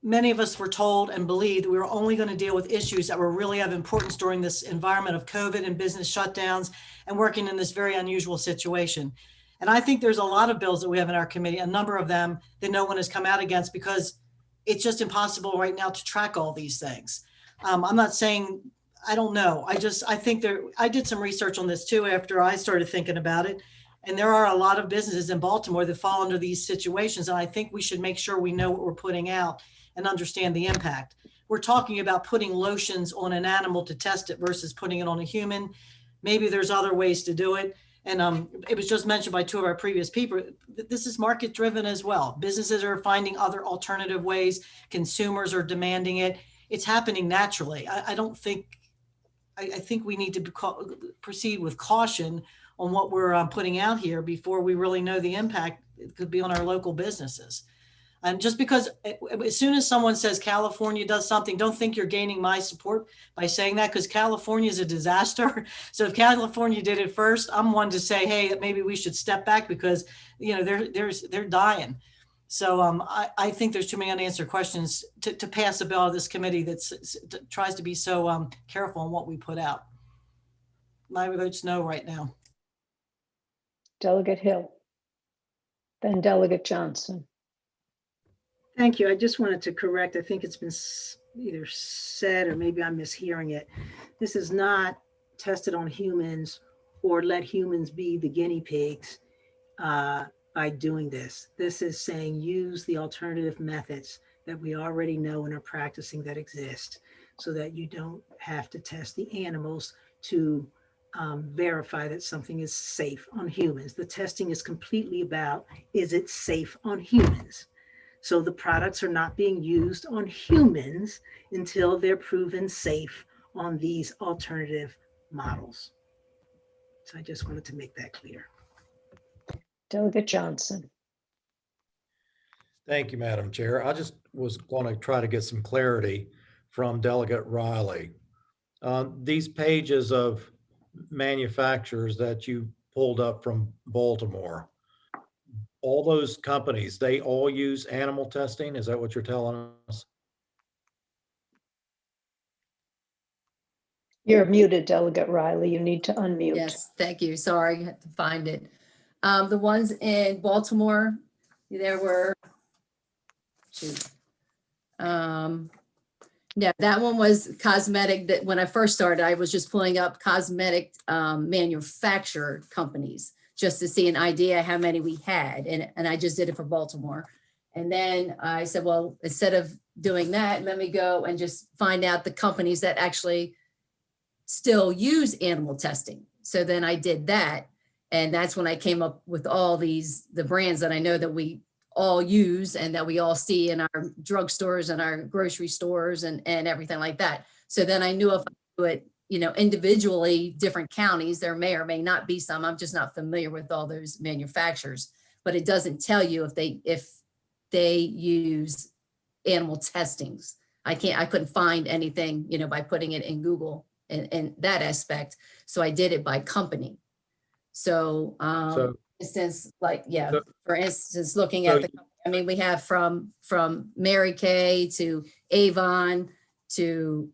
many of us were told and believed we were only going to deal with issues that were really of importance during this environment of COVID and business shutdowns and working in this very unusual situation. And I think there's a lot of bills that we have in our committee, a number of them that no one has come out against, because it's just impossible right now to track all these things. I'm not saying, I don't know. I think I did some research on this too after I started thinking about it. And there are a lot of businesses in Baltimore that fall under these situations. And I think we should make sure we know what we're putting out and understand the impact. We're talking about putting lotions on an animal to test it versus putting it on a human. Maybe there's other ways to do it. And it was just mentioned by two of our previous people, this is market driven as well. Businesses are finding other alternative ways. Consumers are demanding it. It's happening naturally. I think we need to proceed with caution on what we're putting out here before we really know the impact it could be on our local businesses. And just because as soon as someone says California does something, don't think you're gaining my support by saying that, because California is a disaster. So if California did it first, I'm one to say, hey, maybe we should step back, because they're dying. So I think there's too many unanswered questions to pass a bill of this committee that tries to be so careful on what we put out. My vote's no right now. Delegate Hill. Then Delegate Johnson. Thank you. I just wanted to correct, I think it's been either said or maybe I'm mishearing it. This is not tested on humans or let humans be the guinea pigs by doing this. This is saying use the alternative methods that we already know and are practicing that exist, so that you don't have to test the animals to verify that something is safe on humans. The testing is completely about, is it safe on humans? So the products are not being used on humans until they're proven safe on these alternative models. So I just wanted to make that clear. Delegate Johnson. Thank you, Madam Chair. I just was going to try to get some clarity from Delegate Riley. These pages of manufacturers that you pulled up from Baltimore, all those companies, they all use animal testing? Is that what you're telling us? You're muted, Delegate Riley. You need to unmute. Yes, thank you. Sorry, I had to find it. The ones in Baltimore, there were, yeah, that one was cosmetic. That when I first started, I was just pulling up cosmetic manufacturer companies just to see an idea how many we had. And I just did it for Baltimore. And then I said, well, instead of doing that, let me go and just find out the companies that actually still use animal testing. So then I did that. And that's when I came up with all the brands that I know that we all use and that we all see in our drugstores and our grocery stores and everything like that. So then I knew if I do it, individually, different counties, there may or may not be some. I'm just not familiar with all those manufacturers, but it doesn't tell you if they use animal testings. I couldn't find anything, by putting it in Google in that aspect. So I did it by company. So, instance, for instance, looking at we have from Mary Kay to Avon to,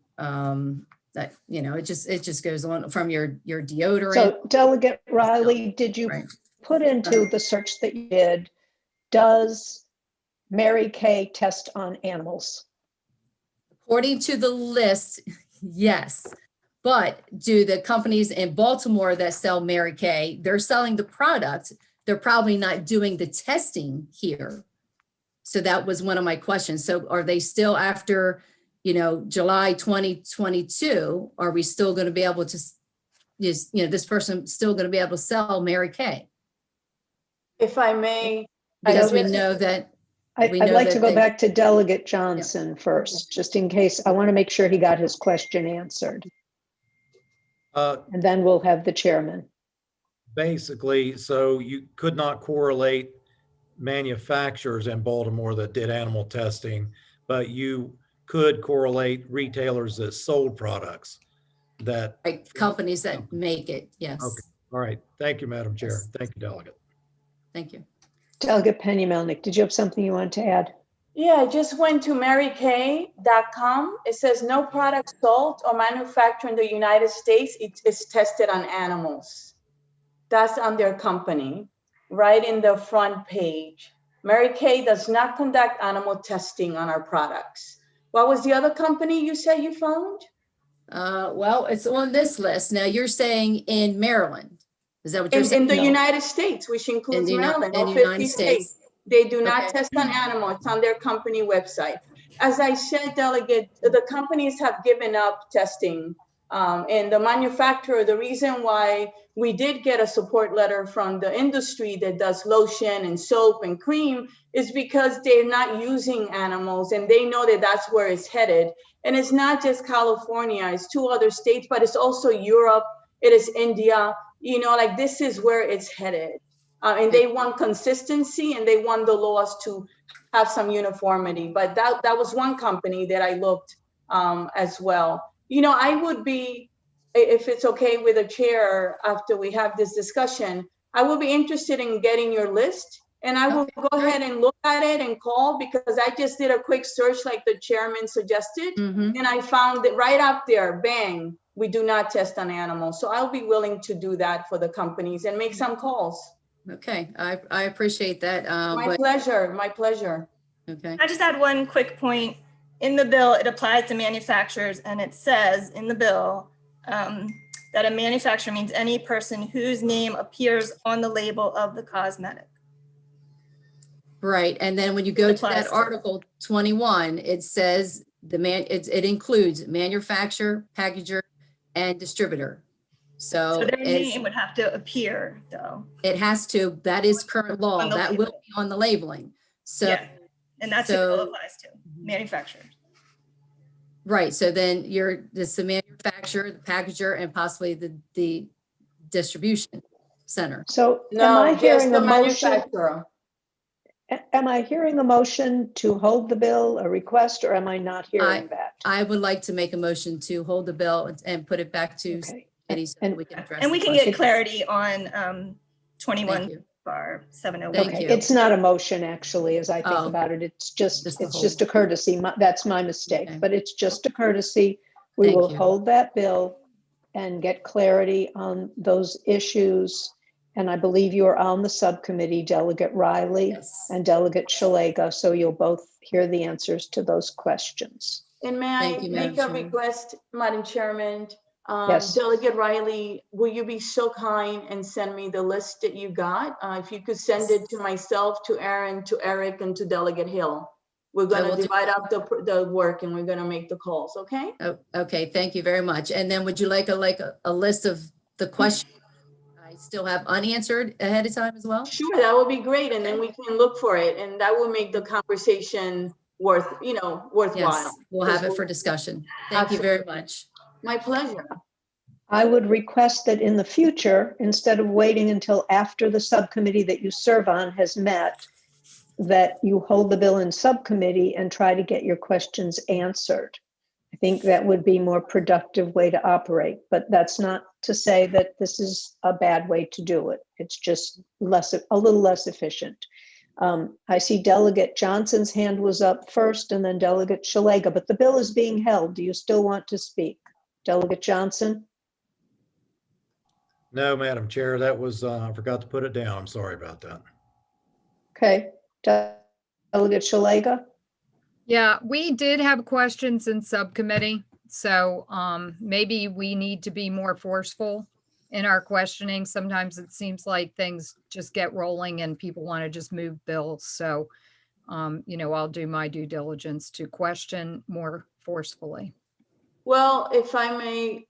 it just goes on from your deodorant. So Delegate Riley, did you put into the search that you did, does Mary Kay test on animals? According to the list, yes. But do the companies in Baltimore that sell Mary Kay, they're selling the product, they're probably not doing the testing here. So that was one of my questions. So are they still after, July 2022, are we still going to be able to, this person still going to be able to sell Mary Kay? If I may. Because we know that. I'd like to go back to Delegate Johnson first, just in case. I want to make sure he got his question answered. And then we'll have the chairman. Basically, so you could not correlate manufacturers in Baltimore that did animal testing, but you could correlate retailers that sold products that. Companies that make it, yes. Okay, all right. Thank you, Madam Chair. Yes. Thank you, Delegate. Thank you. Delegate Penny Melnick, did you have something you wanted to add? Yeah, I just went to marykay.com. It says no product sold or manufactured in the United States is tested on animals. That's on their company, right in the front page. Mary Kay does not conduct animal testing on our products. What was the other company you said you found? Well, it's on this list. Now you're saying in Maryland. Is that what you're saying? In the United States, which includes Maryland, all 50 states. They do not test on animals. It's on their company website. As I said, Delegate, the companies have given up testing. And the manufacturer, the reason why we did get a support letter from the industry that does lotion and soap and cream is because they're not using animals and they know that that's where it's headed. And it's not just California, it's 2 other states, but it's also Europe, it is India, this is where it's headed. And they want consistency and they want the laws to have some uniformity. But that was one company that I looked as well. I would be, if it's okay with the chair, after we have this discussion, I will be interested in getting your list and I will go ahead and look at it and call, because I just did a quick search like the chairman suggested. And I found it right up there, bang, we do not test on animals. So I'll be willing to do that for the companies and make some calls. Okay, I appreciate that. My pleasure. Okay. I just add one quick point. In the bill, it applies to manufacturers, and it says in the bill that a manufacturer means any person whose name appears on the label of the cosmetic. Right, and then when you go to that Article 21, it says it includes manufacturer, packager, and distributor. So their name would have to appear, though. It has to. That is current law. That will be on the labeling. So, yeah. And that's who it applies to, manufacturers. Right. So then it's the manufacturer, the packager, and possibly the distribution center. So no, am I just hearing the a motion? manufacturer. Am I hearing a motion to hold the bill, a request, or am I not hearing that? I would like to make a motion to hold the bill and put it back to Okay. committee so that we can address. And we the can get questions. clarity on Thank 21 you. bar 701. Thank Okay, you. it's not a motion, actually, as I think Oh, about it. It's just just a it's just hold. a courtesy. That's my mistake, Okay. but it's just a courtesy. We Thank will you. hold that bill and get clarity on those issues. And I believe you are on the subcommittee, Delegate Riley Yes. and Delegate Shalega, so you'll both hear the answers to those questions. And may Thank I you, make Madam a Chairman. request, Madam Chairman? Yes. Delegate Riley, will you be so kind and send me the list that you got? If you could send it to myself, to Aaron, to Eric, and to Delegate Hill. We're I gonna will do divide up the work and we're gonna make the calls, okay? Oh, okay, thank you very much. And then would you like a list of the questions I still have unanswered ahead of time as well? Sure, that would be great. And then we can look for it and that will make the conversation worthwhile. Yes, we'll have it for discussion. Thank you very much. My pleasure. I would request that in the future, instead of waiting until after the subcommittee that you serve on has met, that you hold the bill in subcommittee and try to get your questions answered. I think that would be a more productive way to operate, but that's not to say that this is a bad way to do it. It's just a little less efficient. I see Delegate Johnson's hand was up first and then Delegate Shalega, but the bill is being held. Do you still want to speak? Delegate Johnson? No, Madam Chair, that was, I forgot to put it down. I'm sorry about that. Okay. Delegate Shalega? Yeah, we did have questions in subcommittee, so maybe we need to be more forceful in our questioning. Sometimes it seems like things just get rolling and people want to just move bills. So, I'll do my due diligence to question more forcefully. Well, if I may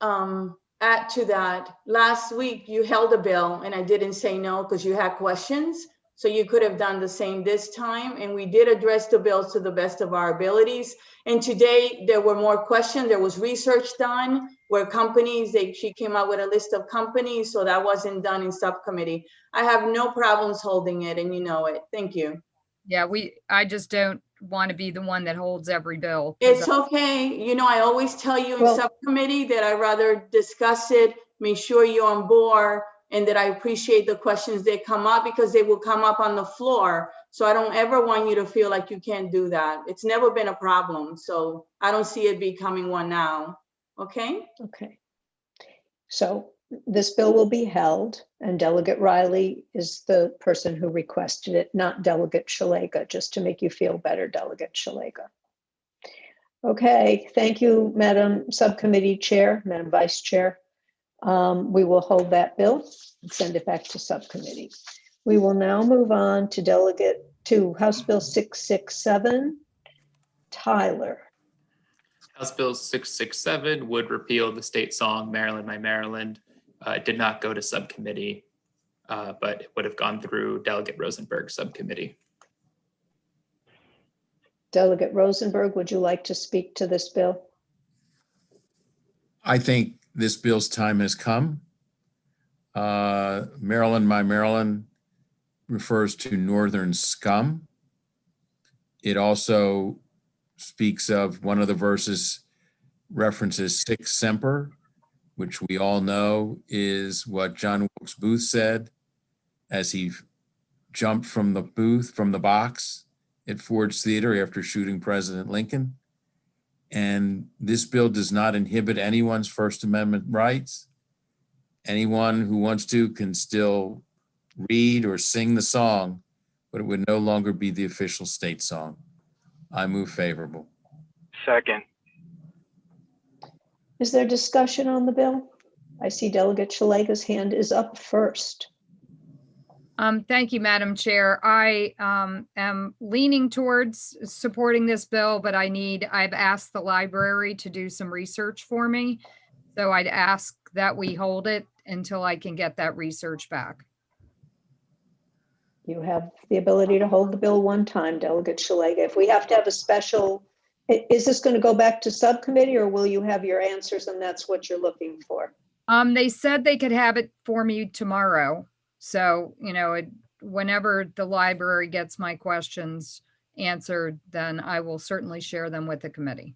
add to that, last week you held a bill and I didn't say no because you had questions. So you could have done the same this time. And we did address the bills to the best of our abilities. And today there were more questions. There was research done where she came out with a list of companies. So that wasn't done in subcommittee. I have no problems holding it and you know it. Thank you. Yeah, I just don't want to be the one that holds every bill. It's okay. I always tell you in subcommittee that I'd rather discuss it, make sure you're on board, and that I appreciate the questions that come up because they will come up on the floor. So I don't ever want you to feel like you can't do that. It's never been a problem. So I don't see it becoming one now. Okay? Okay. So this bill will be held and Delegate Riley is the person who requested it, not Delegate Shalega, just to make you feel better, Delegate Shalega. Okay, thank you, Madam Subcommittee Chair, Madam Vice Chair. We will hold that bill and send it back to subcommittee. We will now move on to House Bill 667. Tyler. House Bill 667 would repeal the state song Maryland, My Maryland. It did not go to subcommittee, but it would have gone through Delegate Rosenberg's subcommittee. Delegate Rosenberg, would you like to speak to this bill? I think this bill's time has come. Maryland, My Maryland refers to Northern scum. It also speaks of one of the verses references Sic Semper, which we all know is what John Wilkes Booth said as he jumped from the box at Ford's Theater after shooting President Lincoln. And this bill does not inhibit anyone's First Amendment rights. Anyone who wants to can still read or sing the song, but it would no longer be the official state song. I move favorable. Second. Is there discussion on the bill? I see Delegate Shalega's hand is up first. Thank you, Madam Chair. I am leaning towards supporting this bill, but I've asked the library to do some research for me. So I'd ask that we hold it until I can get that research back. You have the ability to hold the bill one time, Delegate Shalega. If we have to have a special, is this going to go back to subcommittee or will you have your answers and that's what you're looking for? They said they could have it for me tomorrow. So, whenever the library gets my questions answered, then I will certainly share them with the committee.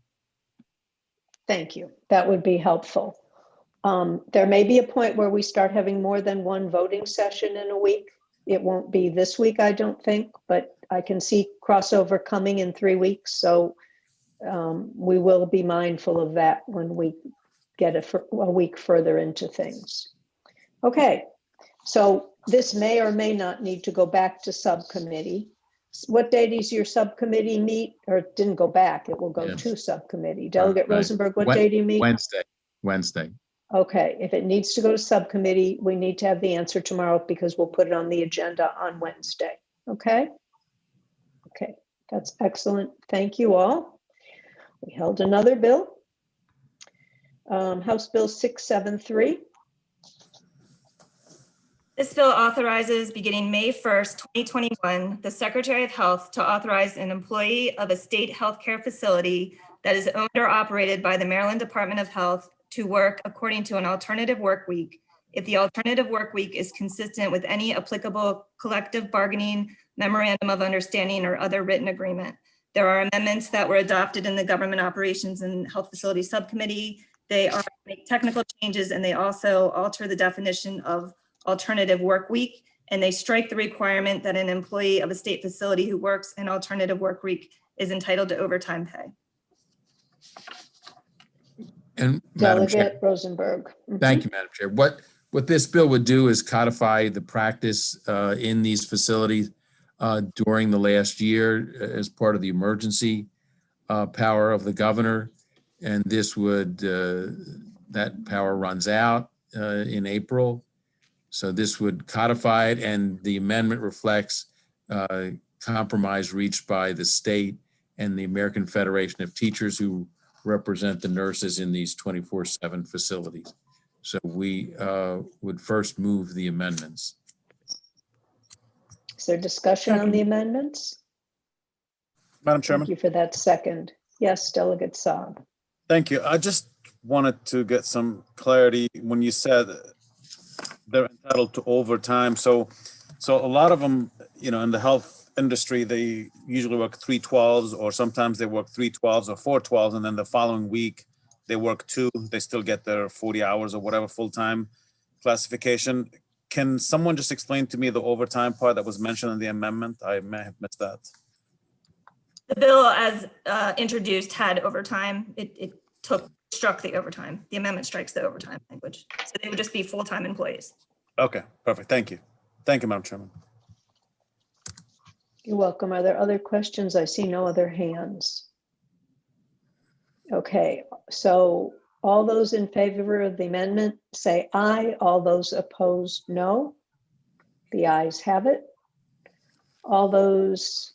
Thank you. That would be helpful. There may be a point where we start having more than one voting session in a week. It won't be this week, I don't think, but I can see crossover coming in 3 weeks. So we will be mindful of that when we get a week further into things. Okay, so this may or may not need to go back to subcommittee. What date is your subcommittee meet? Or it didn't go back, it will go to subcommittee. Delegate Rosenberg, what day do you meet? Wednesday. Okay, if it needs to go to subcommittee, we need to have the answer tomorrow because we'll put it on the agenda on Wednesday. Okay? Okay, that's excellent. Thank you all. We held another bill. House Bill 673. This bill authorizes, beginning May 1st, 2021, the Secretary of Health to authorize an employee of a state healthcare facility that is owned or operated by the Maryland Department of Health to work according to an alternative work week if the alternative work week is consistent with any applicable collective bargaining memorandum of understanding or other written agreement. There are amendments that were adopted in the Government Operations and Health Facilities Subcommittee. They are make technical changes, and they also alter the definition of alternative work week, and they strike the requirement that an employee of a state facility who works an alternative work week is entitled to overtime pay. And Madam Chair, Delegate Rosenberg. thank you, Madam Chair. What this bill would do is codify the practice in these facilities during the last year as part of the emergency power of the governor. And this would, that power runs out in April. So this would codify it, and the amendment reflects compromise reached by the state and the American Federation of Teachers who represent the nurses in these 24/7 facilities. So we would first move the amendments. Is there discussion on the amendments? Madam Chairman. Thank you for that second. Yes, Delegate Saab. Thank you. I just wanted to get some clarity when you said they're entitled to overtime. So a lot of them, you know, in the health industry, they usually work 3/12s, or sometimes they work 3/12s or 4/12s, and then the following week they work 2. They still get their 40 hours or whatever full-time classification. Can someone just explain to me the overtime part that was mentioned in the amendment? I may have missed that. The bill as introduced had overtime. It struck the overtime. The amendment strikes the overtime language. So they would just be full-time employees. Okay, perfect. Thank you. Thank you, Madam Chairman. You're welcome. Are there other questions? I see no other hands. Okay, so all those in favor of the amendment say aye. All those opposed, no. The ayes have it. All those,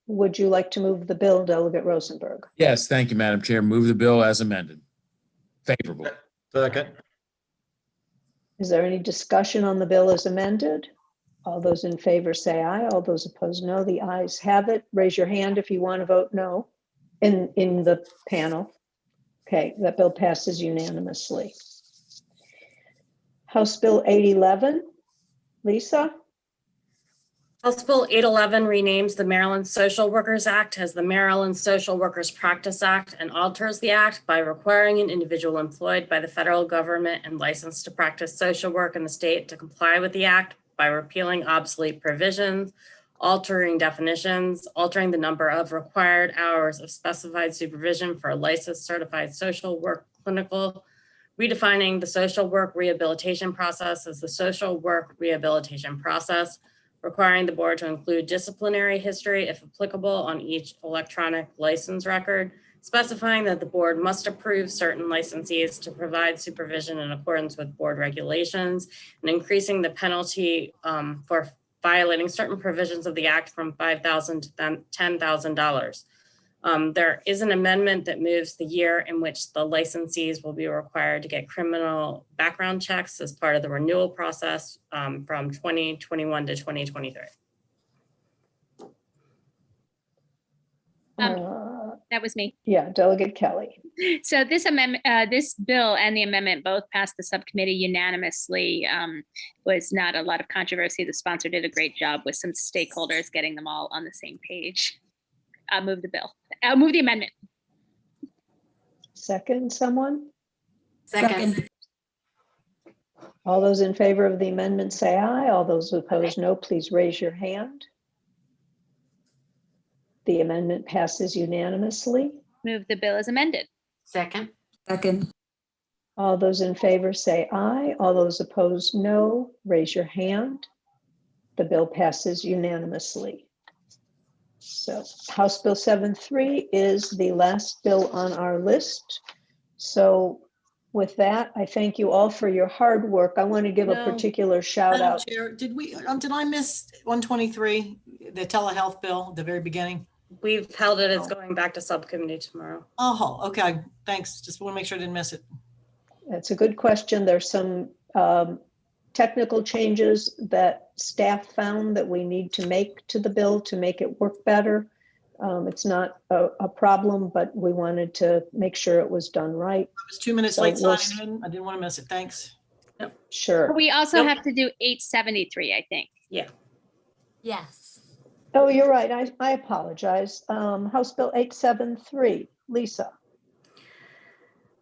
would you like to move the bill, Delegate Rosenberg? Yes, thank you, Madam Chair. Move the bill as amended. Favorable. Second. Is there any discussion on the bill as amended? All those in favor say aye. All those opposed, no. The ayes have it. Raise your hand if you want to vote no in the panel. Okay, that bill passes unanimously. House Bill 811. Lisa? House Bill 811 renames the Maryland Social Workers Act as the Maryland Social Workers Practice Act and alters the act by requiring an individual employed by the federal government and licensed to practice social work in the state to comply with the act by repealing obsolete provisions, altering definitions, altering the number of required hours of specified supervision for a licensed certified social work clinical, redefining the social work rehabilitation process as the social work rehabilitation process, requiring the board to include disciplinary history, if applicable, on each electronic license record, specifying that the board must approve certain licensees to provide supervision in accordance with board regulations, and increasing the penalty for violating certain provisions of the act from $5,000 to $10,000. There is an amendment that moves the year in which the licensees will be required to get criminal background checks as part of the renewal process from 2021 to 2023. That was me. Yeah, Delegate Kelly. So this amendment, this bill and the amendment both passed the subcommittee unanimously. Was not a lot of controversy. The sponsor did a great job with some stakeholders getting them all on the same page. I'll move the bill. I'll move the amendment. Second, someone? Second. All those in favor of the amendment say aye. All those opposed, no. Please raise your hand. The amendment passes unanimously. Move the bill as amended. Second. Second. All those in favor say aye. All those opposed, no. Raise your hand. The bill passes unanimously. So House Bill 7.3 is the last bill on our list. So with that, I thank you all for your hard work. I want to give a No. particular shout Madam out. Chair, did I miss 123, the telehealth bill, at the very beginning? We've held it. It's going back to subcommittee tomorrow. Oh, okay. Thanks. Just want to make sure I didn't miss it. That's a good question. There's some technical changes that staff found that we need to make to the bill to make it work better. It's not a problem, but we wanted to make sure it was done right. I was 2 minutes So late we'll signing in. I didn't want to miss it. Thanks. Sure. We also have to do 873, I think. Yeah. Yes. Oh, you're right. I apologize. House Bill 873, Lisa.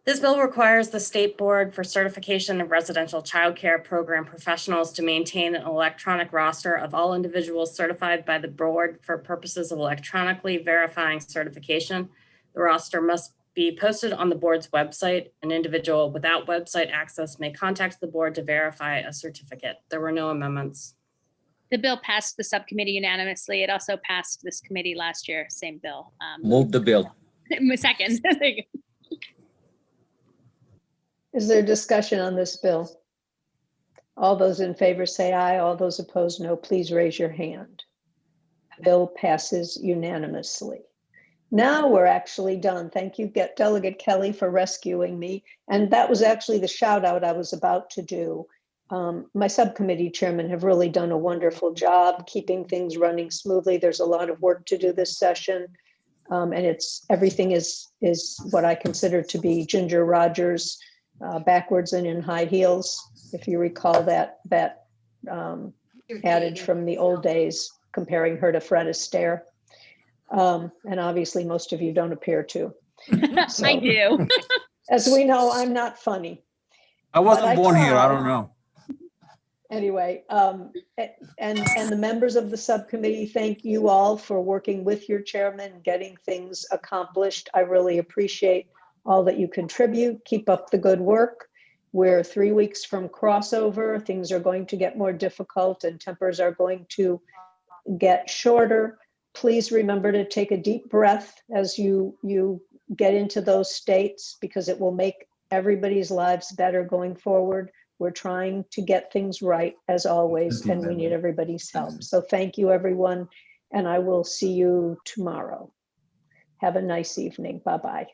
This bill requires the State Board for Certification of Residential Child Care Program professionals to maintain an electronic roster of all individuals certified by the board for purposes of electronically verifying certification. The roster must be posted on the board's website. An individual without website access may contact the board to verify a certificate. There were no amendments. The bill passed the subcommittee unanimously. It also passed this committee last year, same bill. Move the bill. Second. There you go. Is there discussion on this bill? All those in favor say aye. All those opposed, no. Please raise your hand. Bill passes unanimously. Now we're actually done. Thank you, Delegate Kelly, for rescuing me. And that was actually the shout out I was about to do. My subcommittee chairmen have really done a wonderful job keeping things running smoothly. There's a lot of work to do this session. And everything is what I consider to be Ginger Rogers backwards and in high heels. If you recall that adage from the old days, comparing her to Fred Astaire. And obviously most of you don't appear to. So, I do. As we know, I'm not funny. I wasn't But I born here. I tried. don't know. Anyway, and the members of the subcommittee, thank you all for working with your chairman, getting things accomplished. I really appreciate all that you contribute. Keep up the good work. We're 3 weeks from crossover. Things are going to get more difficult and tempers are going to get shorter. Please remember to take a deep breath as you get into those states, because it will make everybody's lives better going forward. We're trying to get things right as always, and we need everybody's help. So thank you, everyone, and I will see you tomorrow. Have a nice evening. Bye-bye.